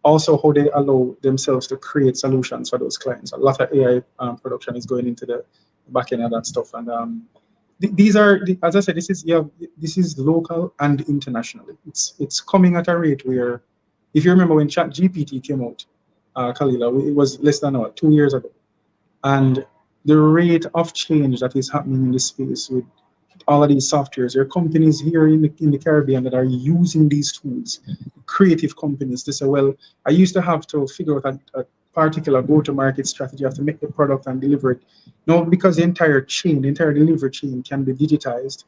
also how they allow themselves to create solutions for those clients. A lot of AI production is going into the back end of that stuff, and these are, as I said, this is local and internationally. It's coming at a rate where, if you remember when ChatGPT came out, Kalila, it was less than 2 years ago, and the rate of change that is happening in this space with all of these softwares. There are companies here in the Caribbean that are using these tools, creative companies, to say, well, I used to have to figure out a particular go-to-market strategy. I have to make the product and deliver it. No, because the entire delivery chain can be digitized,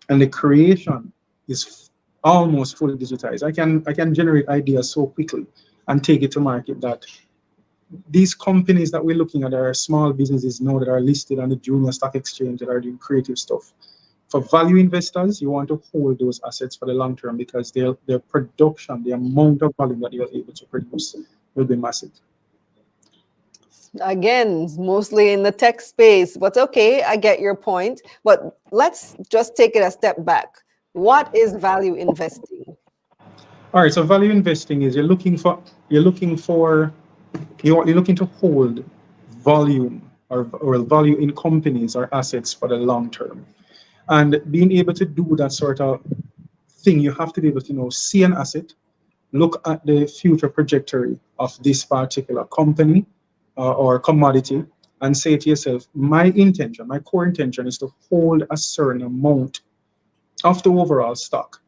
and the creation is almost fully digitized. I can generate ideas so quickly and take it to market that these companies that we're looking at are small businesses now that are listed on the junior stock exchange that are doing creative stuff. For value investors, you want to hold those assets for the long term, because their production, the amount of volume that you're able to produce, will be massive. Again, mostly in the tech space, but okay, I get your point. But let's just take it a step back. What is value investing? All right, so value investing is you're looking to hold volume or value in companies or assets for the long term. And being able to do that sort of thing, you have to be able to see an asset, look at the future trajectory of this particular company or commodity, and say to yourself, my core intention is to hold a certain amount of the overall stock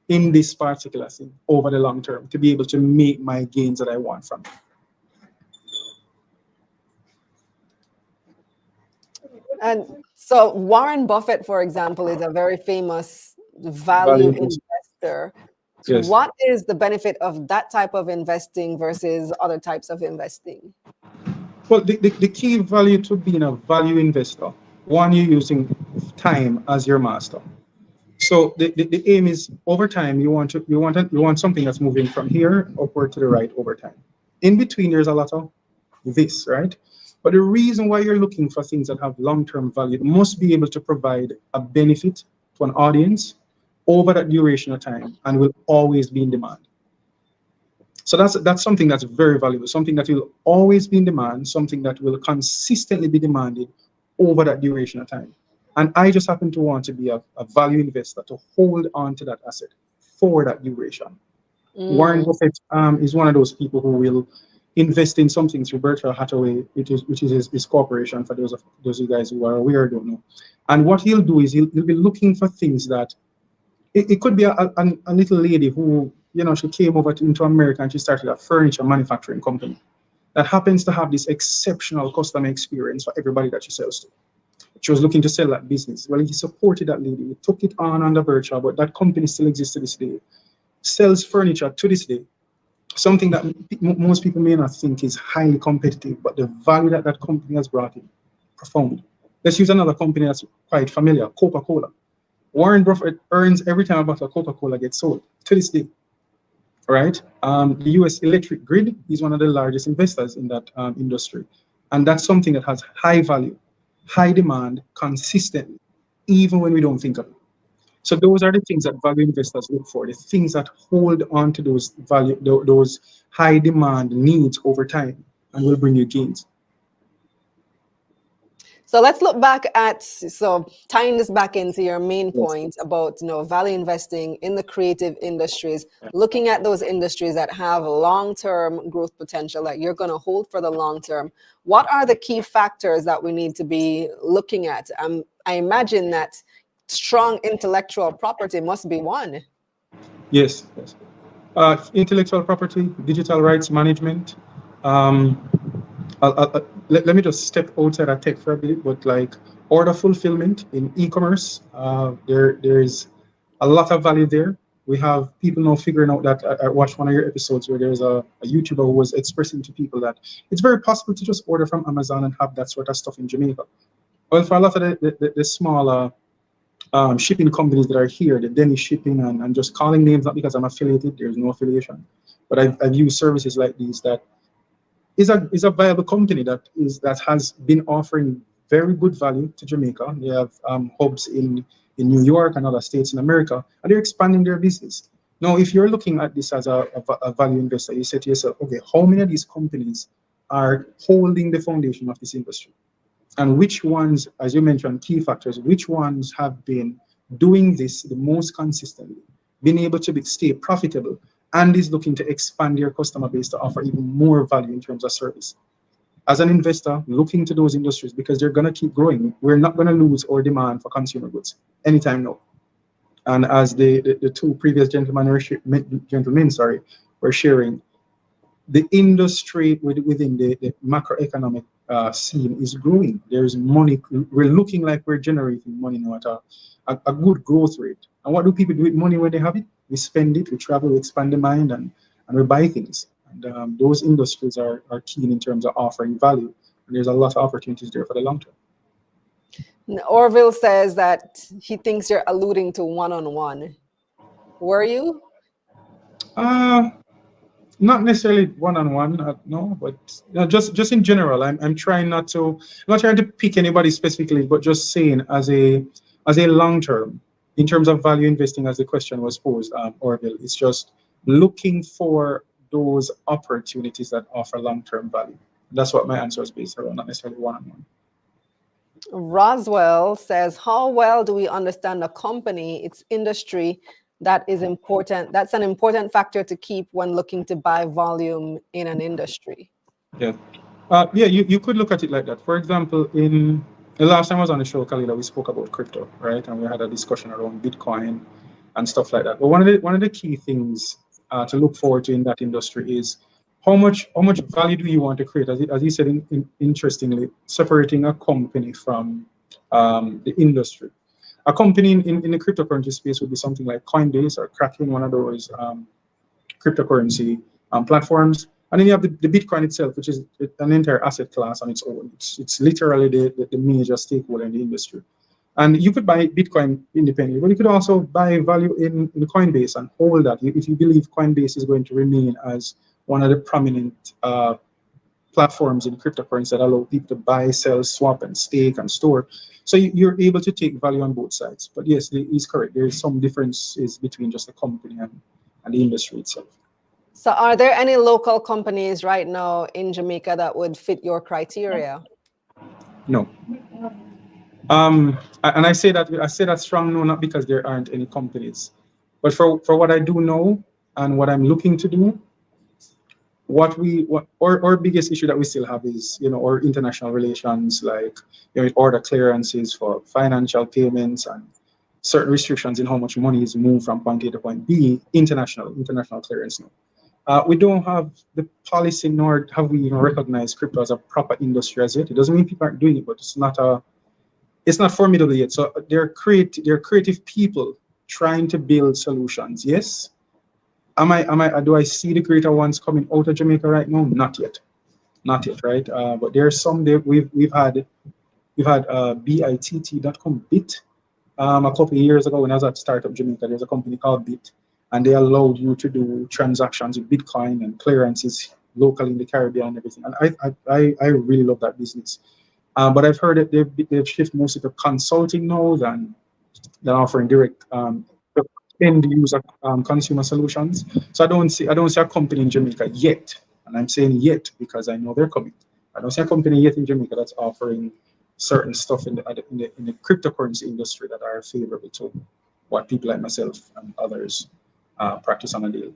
in this particular thing over the long term to be able to make my gains that I want from it. And so Warren Buffett, for example, is a very famous value investor. So yes. What is the benefit of that type of investing versus other types of investing? Well, the key value to being a value investor, one, you're using time as your master. So the aim is, over time, you want something that's moving from here upward to the right over time. In between, there's a lot of this, right? But the reason why you're looking for things that have long-term value, must be able to provide a benefit to an audience over that duration of time and will always be in demand. So that's something that's very valuable, something that will always be in demand, something that will consistently be demanded over that duration of time. And I just happen to want to be a value investor to hold on to that asset for that duration. Warren Buffett is one of those people who will invest in something through Berkshire Hathaway, which is his corporation, for those of you guys who are aware or don't know. And what he'll do is he'll be looking for things that, it could be a little lady who, she came over into America and she started a furniture manufacturing company that happens to have this exceptional customer experience for everybody that she sells to. She was looking to sell that business. Well, he supported that lady. He took it on under Berkshire, but that company still exists to this day. Sells furniture to this day. Something that most people may not think is highly competitive, but the value that company has brought in, profound. Let's use another company that's quite familiar, Coca-Cola. Warren Buffett earns every time a bottle of Coca-Cola gets sold to this day, right? The U.S. electric grid is one of the largest investors in that industry. And that's something that has high value, high demand, consistently, even when we don't think of it. So those are the things that value investors look for, the things that hold on to those those high demand needs over time and will bring you gains. So let's look back at, so tying this back into your main point about, value investing in the creative industries, looking at those industries that have long-term growth potential that you're going to hold for the long term. What are the key factors that we need to be looking at? I imagine that strong intellectual property must be one. Yes. Intellectual property, digital rights management. Let me just step outside of tech for a bit, but like order fulfillment in e-commerce, there is a lot of value there. We have people now figuring out that. I watched one of your episodes where there's a YouTuber who was expressing to people that it's very possible to just order from Amazon and have that sort of stuff in Jamaica. Well, for a lot of the smaller shipping companies that are here, the Denny Shipping, and just calling names, not because I'm affiliated, there's no affiliation, but I've used services like these that is a viable company that has been offering very good value to Jamaica. They have hubs in New York and other states in America, and they're expanding their business. Now, if you're looking at this as a value investor, you say to yourself, okay, how many of these companies are holding the foundation of this industry? And which ones, as you mentioned, key factors, which ones have been doing this the most consistently, been able to stay profitable, and is looking to expand their customer base to offer even more value in terms of service. As an investor, look into those industries because they're going to keep growing. We're not going to lose our demand for consumer goods anytime now. And as the two previous gentlemen were sharing, the industry within the macroeconomic scene is growing. There's money. We're looking like we're generating money now at a good growth rate. And what do people do with money when they have it? We spend it, we travel, we expand the mind, and we buy things. And those industries are keen in terms of offering value. And there's a lot of opportunities there for the long term. Orville says that he thinks you're alluding to one-on-one. Were you? Not necessarily one-on-one, no, but just in general. I'm trying not to pick anybody specifically, but just saying as a long term, in terms of value investing, as the question was posed, Orville, it's just looking for those opportunities that offer long-term value. That's what my answer is based around, not necessarily one-on-one. Roswell says, how well do we understand the company, its industry, that is important? That's an important factor to keep when looking to buy volume in an industry. Yeah. You could look at it like that. For example, in the last time I was on the show, Khalila, we spoke about crypto, right? And we had a discussion around Bitcoin and stuff like that. But one of the key things to look forward to in that industry is how much value do you want to create? As you said, interestingly, separating a company from the industry. A company in the cryptocurrency space would be something like Coinbase or Kraken, one of those cryptocurrency platforms. And then you have the Bitcoin itself, which is an entire asset class on its own. It's literally the major stakeholder in the industry. And you could buy Bitcoin independently, but you could also buy value in Coinbase and hold that if you believe Coinbase is going to remain as one of the prominent platforms in cryptocurrency that allow people to buy, sell, swap, and stake and store. So you're able to take value on both sides. But yes, he's correct. There is some differences between just the company and the industry itself. So are there any local companies right now in Jamaica that would fit your criteria? No. And I say that strong no, not because there aren't any companies, but for what I do know and what I'm looking to do, our biggest issue that we still have is, our international relations, like, order clearances for financial payments and certain restrictions in how much money is moved from point A to point B, international clearance now. We don't have the policy, nor have we even recognized crypto as a proper industry as yet. It doesn't mean people aren't doing it, but it's not formidable yet. So they're creative people trying to build solutions. Yes. Do I see the greater ones coming out of Jamaica right now? Not yet, right? But there's some there. We've had BITT.com, BIT, A couple of years ago when I was at Startup Jamaica, there's a company called Bit, and they allowed you to do transactions with Bitcoin and clearances locally in the Caribbean and everything. And I really love that business. But I've heard that they've shifted mostly to consulting now than offering direct end user consumer solutions. So I don't see a company in Jamaica yet, and I'm saying yet because I know they're coming. I don't see a company yet in Jamaica that's offering certain stuff in the cryptocurrency industry that are favorable to what people like myself and others practice on a daily.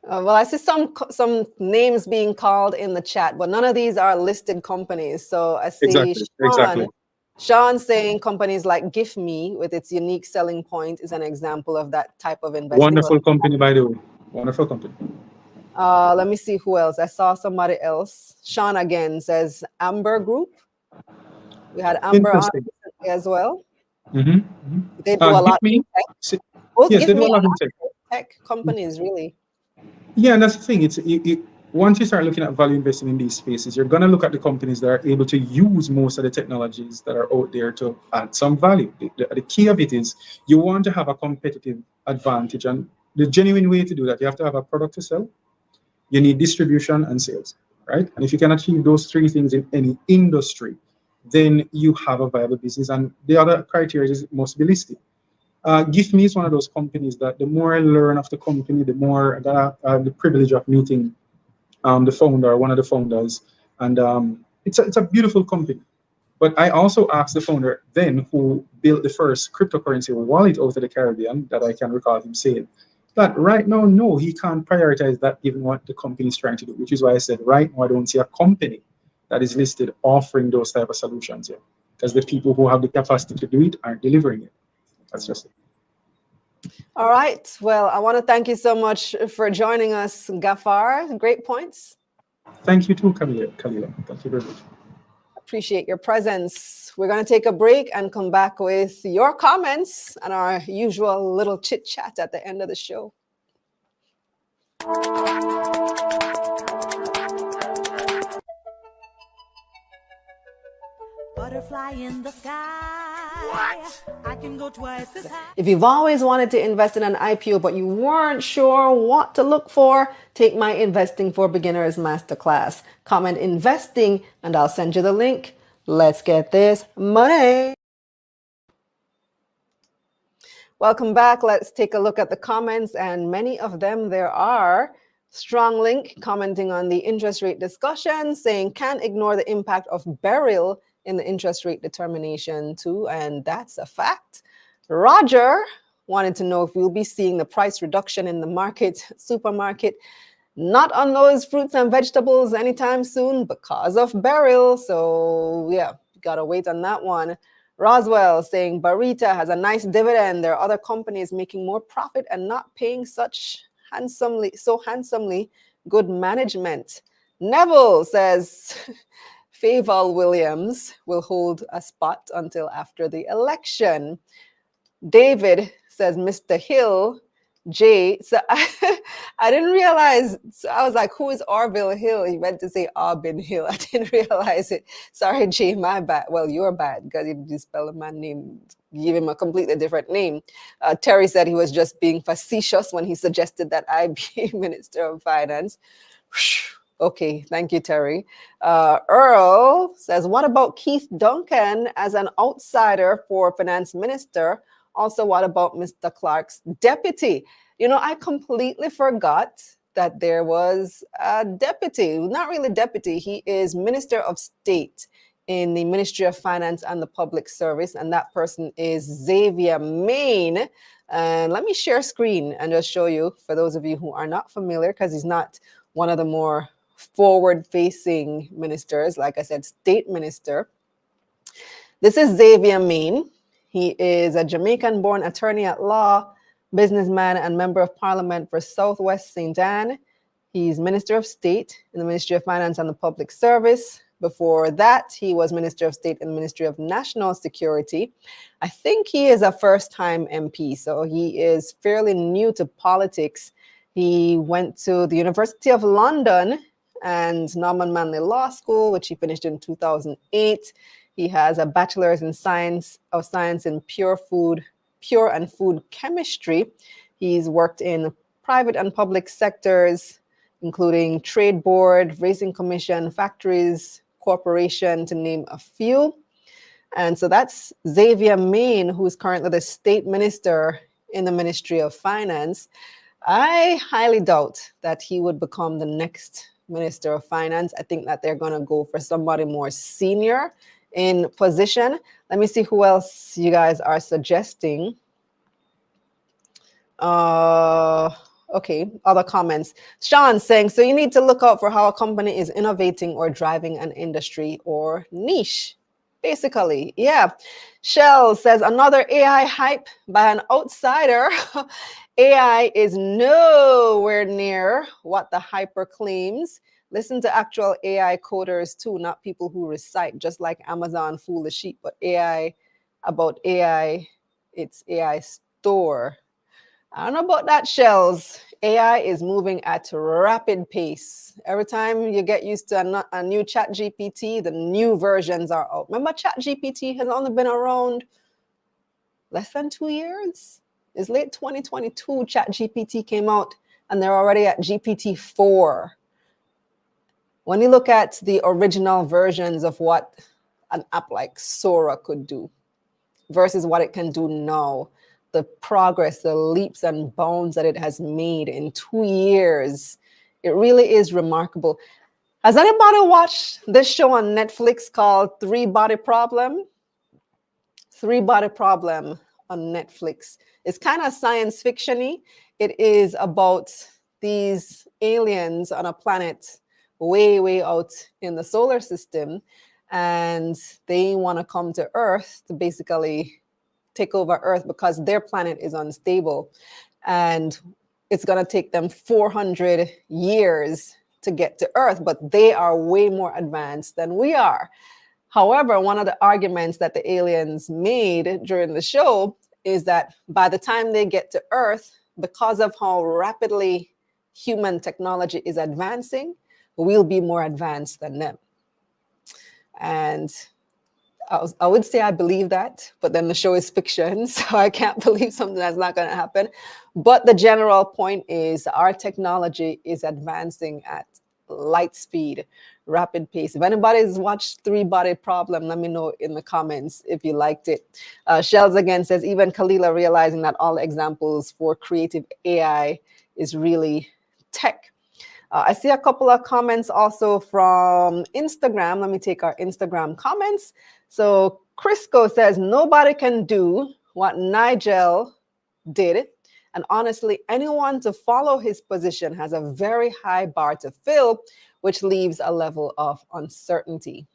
Well, I see some names being called in the chat, but none of these are listed companies. So I see Sean saying companies like GiftMe with its unique selling point is an example of that type of investing. Wonderful company, by the way. Wonderful company. Let me see who else. I saw somebody else. Sean again says Amber Group. We had Amber on as well. Mm-hmm. They do a lot in tech. Both yes, they do a GiftMe lot in tech companies, really. Yeah, and that's the thing. Once you start looking at value investing in these spaces, you're going to look at the companies that are able to use most of the technologies that are out there to add some value. The key of it is you want to have a competitive advantage, and the genuine way to do that, you have to have a product to sell. You need distribution and sales, right? And if you can achieve those three things in any industry, then you have a viable business. And the other criteria is it must be listed. GiftMe is one of those companies that the more I learn of the company, the more I got the privilege of meeting the founder, one of the founders, and it's a beautiful company. But I also asked the founder then, who built the first cryptocurrency wallet out of the Caribbean, that I can recall him saying, that right now, no, he can't prioritize that given what the company is trying to do, which is why I said right now I don't see a company that is listed offering those type of solutions yet, because the people who have the capacity to do it aren't delivering it. That's just it. All right. Well, I want to thank you so much for joining us, Gafar. Great points. Thank you too, Kalila. Thank you very much. Appreciate your presence. We're going to take a break and come back with your comments and our usual little chit chat at the end of the show. Butterfly in the sky. What? I can go twice as high. If you've always wanted to invest in an IPO but you weren't sure what to look for, take my Investing for Beginners Masterclass. Comment investing and I'll send you the link. Let's get this money. Welcome back. Let's take a look at the comments, and many of them there are. Strong Link commenting on the interest rate discussion, saying can't ignore the impact of Beryl in the interest rate determination too, and that's a fact. Roger wanted to know if we'll be seeing the price reduction in the supermarket, not on those fruits and vegetables anytime soon because of Beryl. So yeah, gotta wait on that one. Roswell saying Barita has a nice dividend. There are other companies making more profit and not paying so handsomely good management. Neville says Faval Williams will hold a spot until after the election. David says Mr. Hill, Jay. So I didn't realize. So I was like, who is Orville Hill? He meant to say Arbin Hill. I didn't realize it. Sorry, Jay, my bad. Well, you're bad because you didn't spell a man name, give him a completely different name. Terry said he was just being facetious when he suggested that I be Minister of Finance. Okay, thank you, Terry. Earl says, what about Keith Duncan as an outsider for finance minister? Also, what about Mr. Clarke's deputy? You know, I completely forgot that there was a deputy, not really deputy. He is Minister of State in the Ministry of Finance and the Public Service, and that person is Xavier Main. And let me share screen and just show you, for those of you who are not familiar, because he's not one of the more forward-facing ministers, like I said, state minister. This is Xavier Main. He is a Jamaican-born attorney at law, businessman, and member of parliament for Southwest St. Anne. He's Minister of State in the Ministry of Finance and the Public Service. Before that, he was Minister of State in the Ministry of National Security. I think he is a first-time MP, so he is fairly new to politics. He went to the University of London and Norman Manley Law School, which he finished in 2008. He has a bachelor's in science in pure and food chemistry. He's worked in private and public sectors, including trade board, racing commission, factories, corporation, to name a few. And so that's Xavier Main, who's currently the state minister in the Ministry of Finance. I highly doubt that he would become the next Minister of Finance. I think that they're going to go for somebody more senior in position. Let me see who else you guys are suggesting. Okay, other comments. Sean saying, so you need to look out for how a company is innovating or driving an industry or niche. Basically, yeah. Shell says, another AI hype by an outsider. AI is nowhere near what the hyper claims. Listen to actual AI coders too, not people who recite, just like Amazon fool the sheep, but AI, it's AI store. I don't know about that, Shells. AI is moving at a rapid pace. Every time you get used to a new chat GPT, the new versions are out. Remember, chat GPT has only been around less than 2 years. It's late 2022, chat GPT came out, and they're already at GPT-4. When you look at the original versions of what an app like Sora could do versus what it can do now, the progress, the leaps and bounds that it has made in 2 years, it really is remarkable. Has anybody watched this show on Netflix called Three Body Problem? Three Body Problem on Netflix. It's kind of science fiction-y. It is about these aliens on a planet way, way out in the solar system, and they want to come to Earth to basically take over Earth because their planet is unstable, and it's going to take them 400 years to get to Earth, but they are way more advanced than we are. However, one of the arguments that the aliens made during the show is that by the time they get to Earth, because of how rapidly human technology is advancing, we'll be more advanced than them. And I would say I believe that, but then the show is fiction, so I can't believe something that's not going to happen. But the general point is our technology is advancing at light speed, rapid pace. If anybody's watched Three Body Problem, let me know in the comments if you liked it. Shells again says, even Kalila realizing that all the examples for creative AI is really tech. I see a couple of comments also from Instagram. Let me take our Instagram comments. So Crisco says, nobody can do what Nigel did. And honestly, anyone to follow his position has a very high bar to fill, which leaves a level of uncertainty.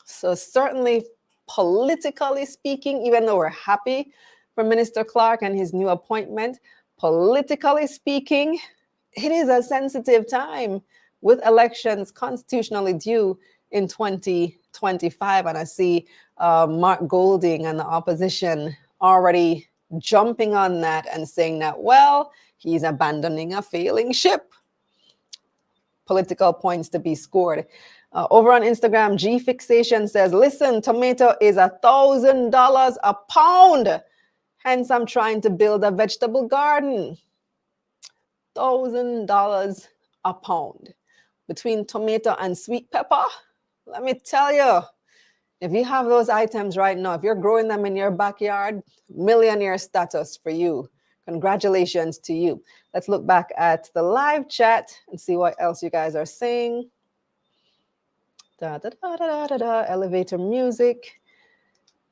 So certainly, politically speaking, even though we're happy for Minister Clarke and his new appointment, politically speaking, it is a sensitive time with elections constitutionally due in 2025. And I see Mark Golding and the opposition already jumping on that and saying that, well, he's abandoning a failing ship. Political points to be scored. Over on Instagram, G Fixation says, listen, tomato is $1,000 a pound. Hence, I'm trying to build a vegetable garden. $1,000 a pound. Between tomato and sweet pepper, let me tell you, if you have those items right now, if you're growing them in your backyard, millionaire status for you. Congratulations to you. Let's look back at the live chat and see what else you guys are saying. Elevator music.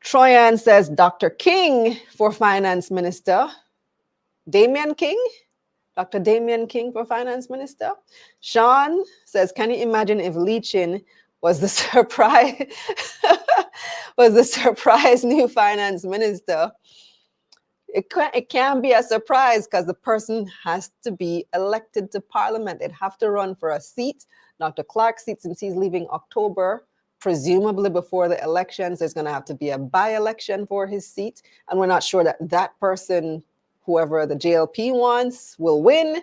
Troyan says, Dr. King for finance minister. Damian King? Dr. Damian King for finance minister. Sean says, can you imagine if Leachin was the surprise new finance minister? It can be a surprise because the person has to be elected to parliament. They'd have to run for a seat. Dr. Clarke's seat, since he's leaving October, presumably before the elections, there's going to have to be a by-election for his seat. And we're not sure that that person, whoever the JLP wants, will win.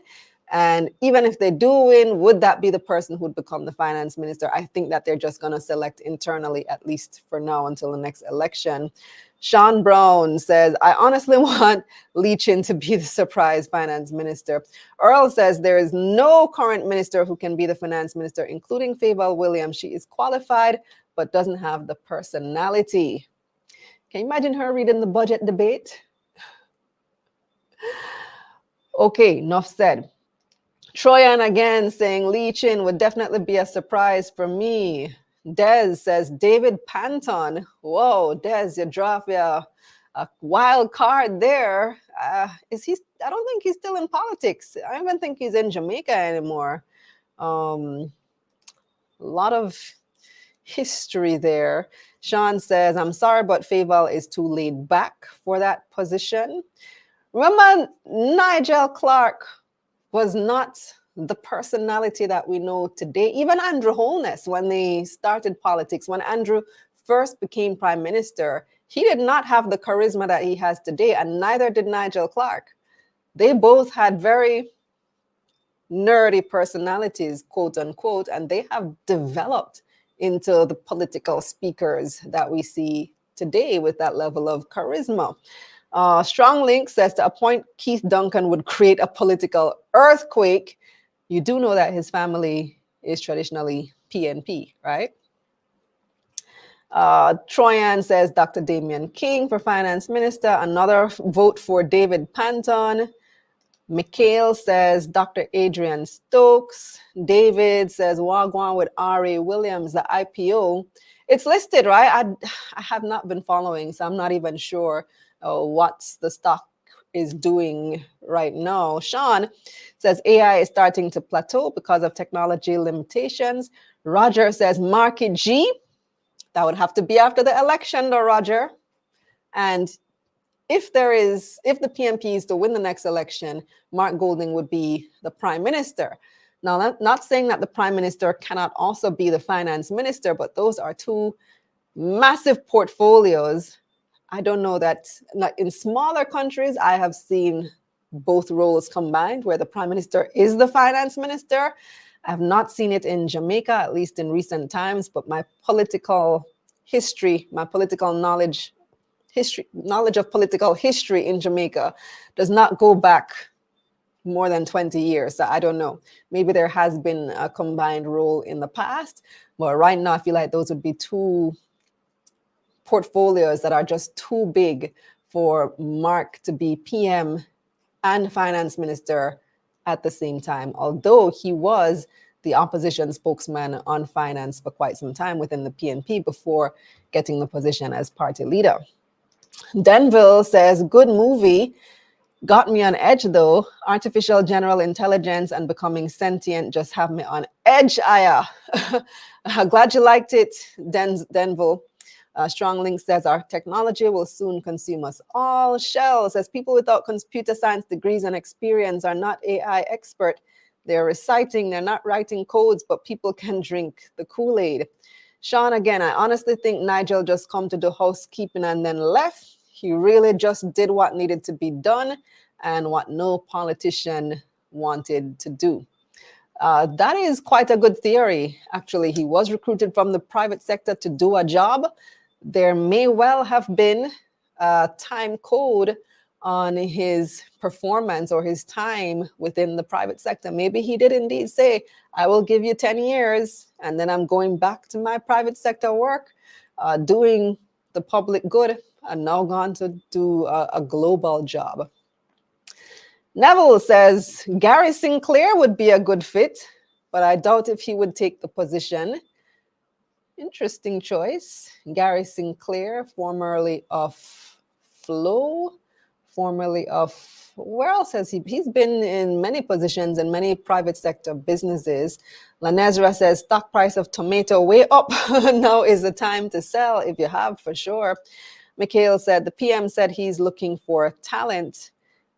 And even if they do win, would that be the person who would become the finance minister? I think that they're just going to select internally, at least for now, until the next election. Sean Brown says, I honestly want Lee Chin to be the surprise finance minister. Earl says, there is no current minister who can be the finance minister, including Favour Williams. She is qualified, but doesn't have the personality. Can you imagine her reading the budget debate? Okay, enough said. Troyan again saying Lee Chin would definitely be a surprise for me. Des says David Panton. Whoa, Des, you drop a wild card there. Is he? I don't think he's still in politics. I don't even think he's in Jamaica anymore. A lot of history there. Sean says, I'm sorry, but Favour is too laid back for that position. Remember, Nigel Clarke was not the personality that we know today. Even Andrew Holness, when they started politics, when Andrew first became prime minister, he did not have the charisma that he has today, and neither did Nigel Clarke. They both had very nerdy personalities, quote unquote, and they have developed into the political speakers that we see today with that level of charisma. Strong Link says to appoint Keith Duncan would create a political earthquake. You do know that his family is traditionally PNP, right? Troyan says Dr. Damian King for finance minister. Another vote for David Panton. Mikhail says Dr. Adrian Stokes. David says Wagwan with R.A. Williams, the IPO. It's listed, right? I have not been following, so I'm not even sure what the stock is doing right now. Sean says AI is starting to plateau because of technology limitations. Roger says Marky G. That would have to be after the election, though, Roger. And if the PNP is to win the next election, Mark Golding would be the prime minister. Now, not saying that the prime minister cannot also be the finance minister, but those are two massive portfolios. I don't know that in smaller countries, I have seen both roles combined where the prime minister is the finance minister. I have not seen it in Jamaica, at least in recent times, but my political history, my political knowledge of political history in Jamaica does not go back more than 20 years. So I don't know. Maybe there has been a combined role in the past, but right now I feel like those would be two portfolios that are just too big for Mark to be PM and finance minister at the same time, although he was the opposition spokesman on finance for quite some time within the PNP before getting the position as party leader. Denville says, good movie. Got me on edge though. Artificial general intelligence and becoming sentient just have me on edge, Aya. Glad you liked it, Denville. Strong Link says our technology will soon consume us all. Shell says people without computer science degrees and experience are not AI expert. They're reciting, they're not writing codes, but people can drink the Kool-Aid. Sean, again, I honestly think Nigel just come to do housekeeping and then left. He really just did what needed to be done and what no politician wanted to do. That is quite a good theory, actually. He was recruited from the private sector to do a job. There may well have been a time code on his performance or his time within the private sector. Maybe he did indeed say, I will give you 10 years and then I'm going back to my private sector work, doing the public good, and now gone to do a global job. Neville says Gary Sinclair would be a good fit, but I doubt if he would take the position. Interesting choice. Gary Sinclair, formerly of Flow, formerly of, where else has he's been in many positions in many private sector businesses. Lanezra says stock price of tomato way up. Now is the time to sell if you have, for sure. Mikhail said the PM said he's looking for talent.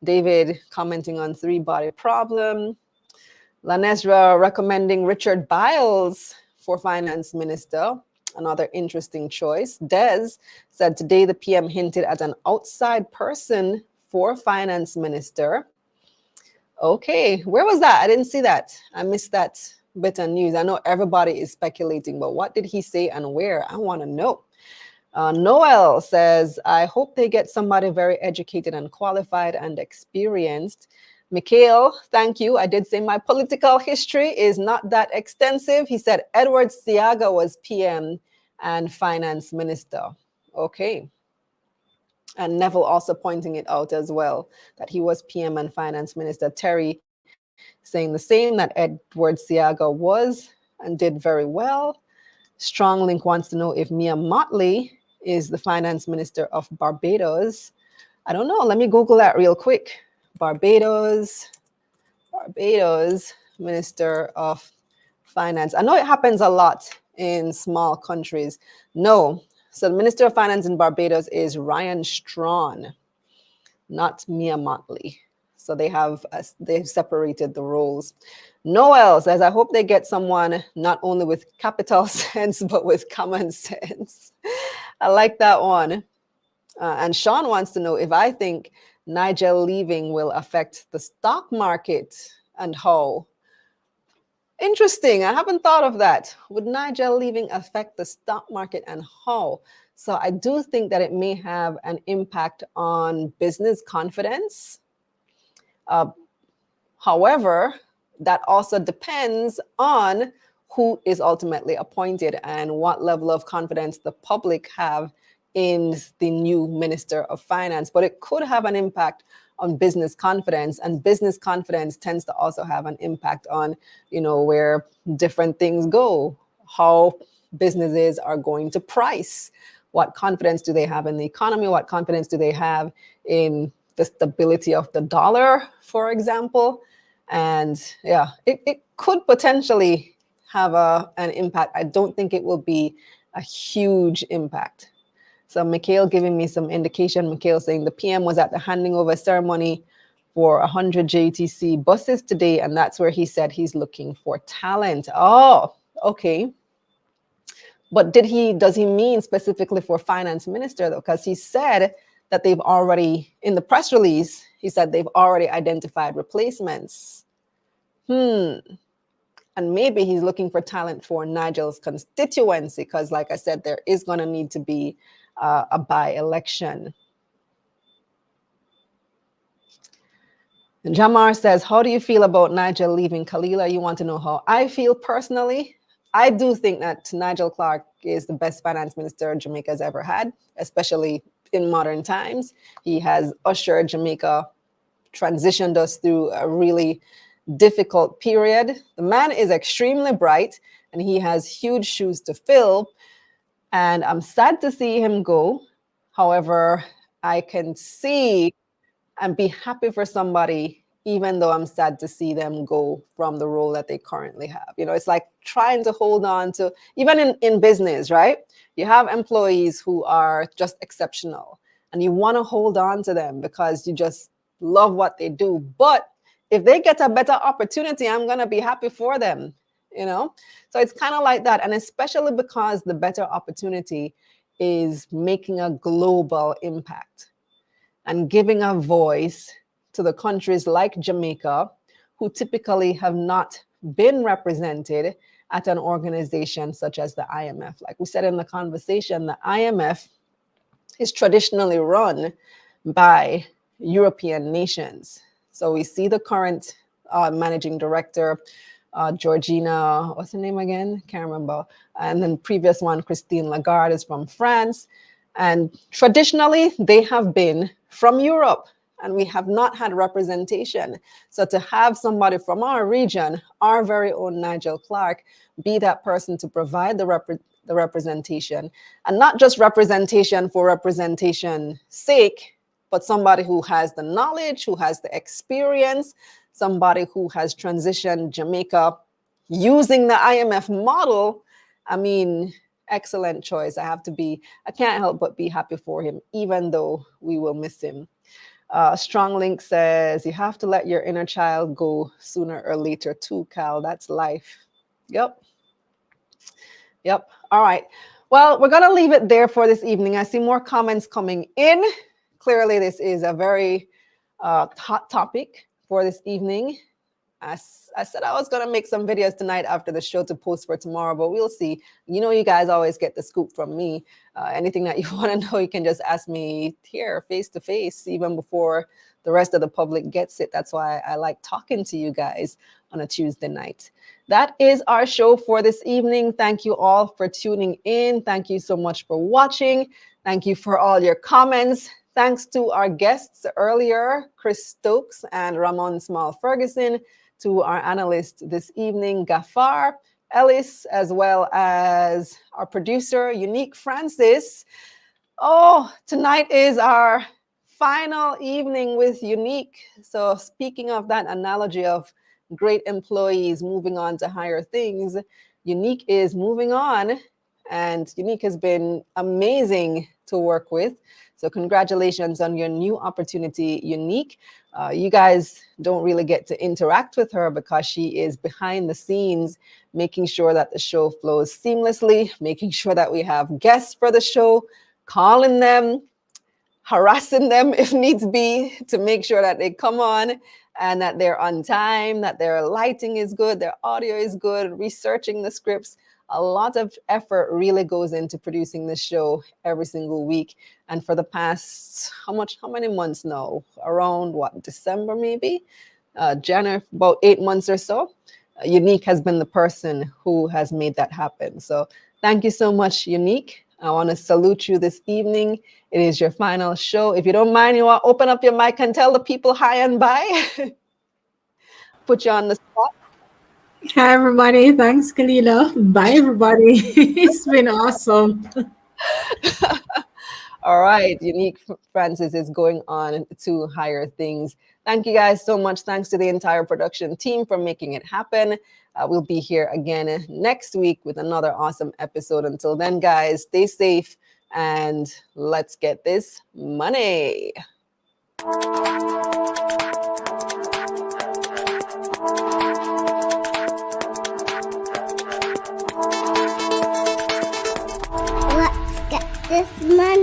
David commenting on 3-body problem. Lanesra recommending Richard Biles for finance minister. Another interesting choice. Des said today the PM hinted at an outside person for finance minister. Okay, where was that? I didn't see that. I missed that bit of news. I know everybody is speculating, but what did he say and where? I want to know. Noel says, I hope they get somebody very educated and qualified and experienced. Mikhail, thank you. I did say my political history is not that extensive. He said Edward Siaga was PM and finance minister. Okay. And Neville also pointing it out as well, that he was PM and finance minister. Terry saying the same, that Edward Siaga was and did very well. Strong Link wants to know if Mia Motley is the finance minister of Barbados. I don't know. Let me Google that real quick. Barbados Minister of Finance. I know it happens a lot in small countries. No. So the Minister of Finance in Barbados is Ryan Strawn, not Mia Motley. So they've separated the roles. Noel says, I hope they get someone not only with capital sense, but with common sense. I like that one. And Sean wants to know if I think Nigel leaving will affect the stock market and how. Interesting. I haven't thought of that. Would Nigel leaving affect the stock market and how? So I do think that it may have an impact on business confidence. However, that also depends on who is ultimately appointed and what level of confidence the public have in the new Minister of Finance. But it could have an impact on business confidence, and business confidence tends to also have an impact on, where different things go, how businesses are going to price, what confidence do they have in the economy, what confidence do they have in the stability of the dollar, for example. And yeah, it could potentially have an impact. I don't think it will be a huge impact. So Mikhail giving me some indication. Mikhail saying the PM was at the handing over ceremony for 100 JTC buses today, and that's where he said he's looking for talent. Oh, okay. But does he mean specifically for finance minister though? Because he said that they've already, in the press release, he said they've already identified replacements. And maybe he's looking for talent for Nigel's constituency, because like I said, there is going to need to be a by-election. And Jamar says, how do you feel about Nigel leaving? Kalila, you want to know how I feel personally? I do think that Nigel Clarke is the best finance minister Jamaica's ever had, especially in modern times. He has ushered Jamaica, transitioned us through a really difficult period. The man is extremely bright and he has huge shoes to fill. And I'm sad to see him go. However, I can see and be happy for somebody, even though I'm sad to see them go from the role that they currently have. It's like trying to hold on to, even in business, right? You have employees who are just exceptional and you want to hold on to them because you just love what they do. But if they get a better opportunity, I'm going to be happy for them, So it's kind of like that. And especially because the better opportunity is making a global impact and giving a voice to the countries like Jamaica, who typically have not been represented at an organization such as the IMF. Like we said in the conversation, the IMF is traditionally run by European nations. So we see the current managing director, Georgina, what's her name again? Can't remember. And then previous one, Christine Lagarde, is from France. And traditionally, they have been from Europe, and we have not had representation. So to have somebody from our region, our very own Nigel Clarke, be that person to provide the representation, and not just representation for representation's sake, but somebody who has the knowledge, who has the experience, somebody who has transitioned Jamaica using the IMF model. I mean, excellent choice. I can't help but be happy for him, even though we will miss him. Strong Link says, you have to let your inner child go sooner or later too, Cal. That's life. Yep. All right. Well, we're going to leave it there for this evening. I see more comments coming in. Clearly, this is a very hot topic for this evening. I said I was going to make some videos tonight after the show to post for tomorrow, but we'll see. You know, you guys always get the scoop from me. Anything that you want to know, you can just ask me here face to face, even before the rest of the public gets it. That's why I like talking to you guys on a Tuesday night. That is our show for this evening. Thank you all for tuning in. Thank you so much for watching. Thank you for all your comments. Thanks to our guests earlier, Chris Stokes and Ramon Small-Ferguson, to our analyst this evening, Gafar Ellis, as well as our producer, Unique Francis. Oh, tonight is our final evening with Unique. So speaking of that analogy of great employees moving on to higher things, Unique is moving on, and Unique has been amazing to work with. So congratulations on your new opportunity, Unique. You guys don't really get to interact with her because she is behind the scenes, making sure that the show flows seamlessly, making sure that we have guests for the show, calling them, harassing them if needs be, to make sure that they come on and that they're on time, that their lighting is good, their audio is good, researching the scripts. A lot of effort really goes into producing this show every single week. And for the past, how many months now? Around what, December maybe? January, about 8 months or so. Unique has been the person who has made that happen. So thank you so much, Unique. I want to salute you this evening. It is your final show. If you don't mind, you want to open up your mic and tell the people hi and bye. Put you on the spot. Hi, everybody. Thanks, Kalila. Bye, everybody. It's been awesome. All right. Unique Francis is going on to higher things. Thank you guys so much. Thanks to the entire production team for making it happen. We'll be here again next week with another awesome episode. Until then, guys, stay safe and let's get this money. Let's get this money.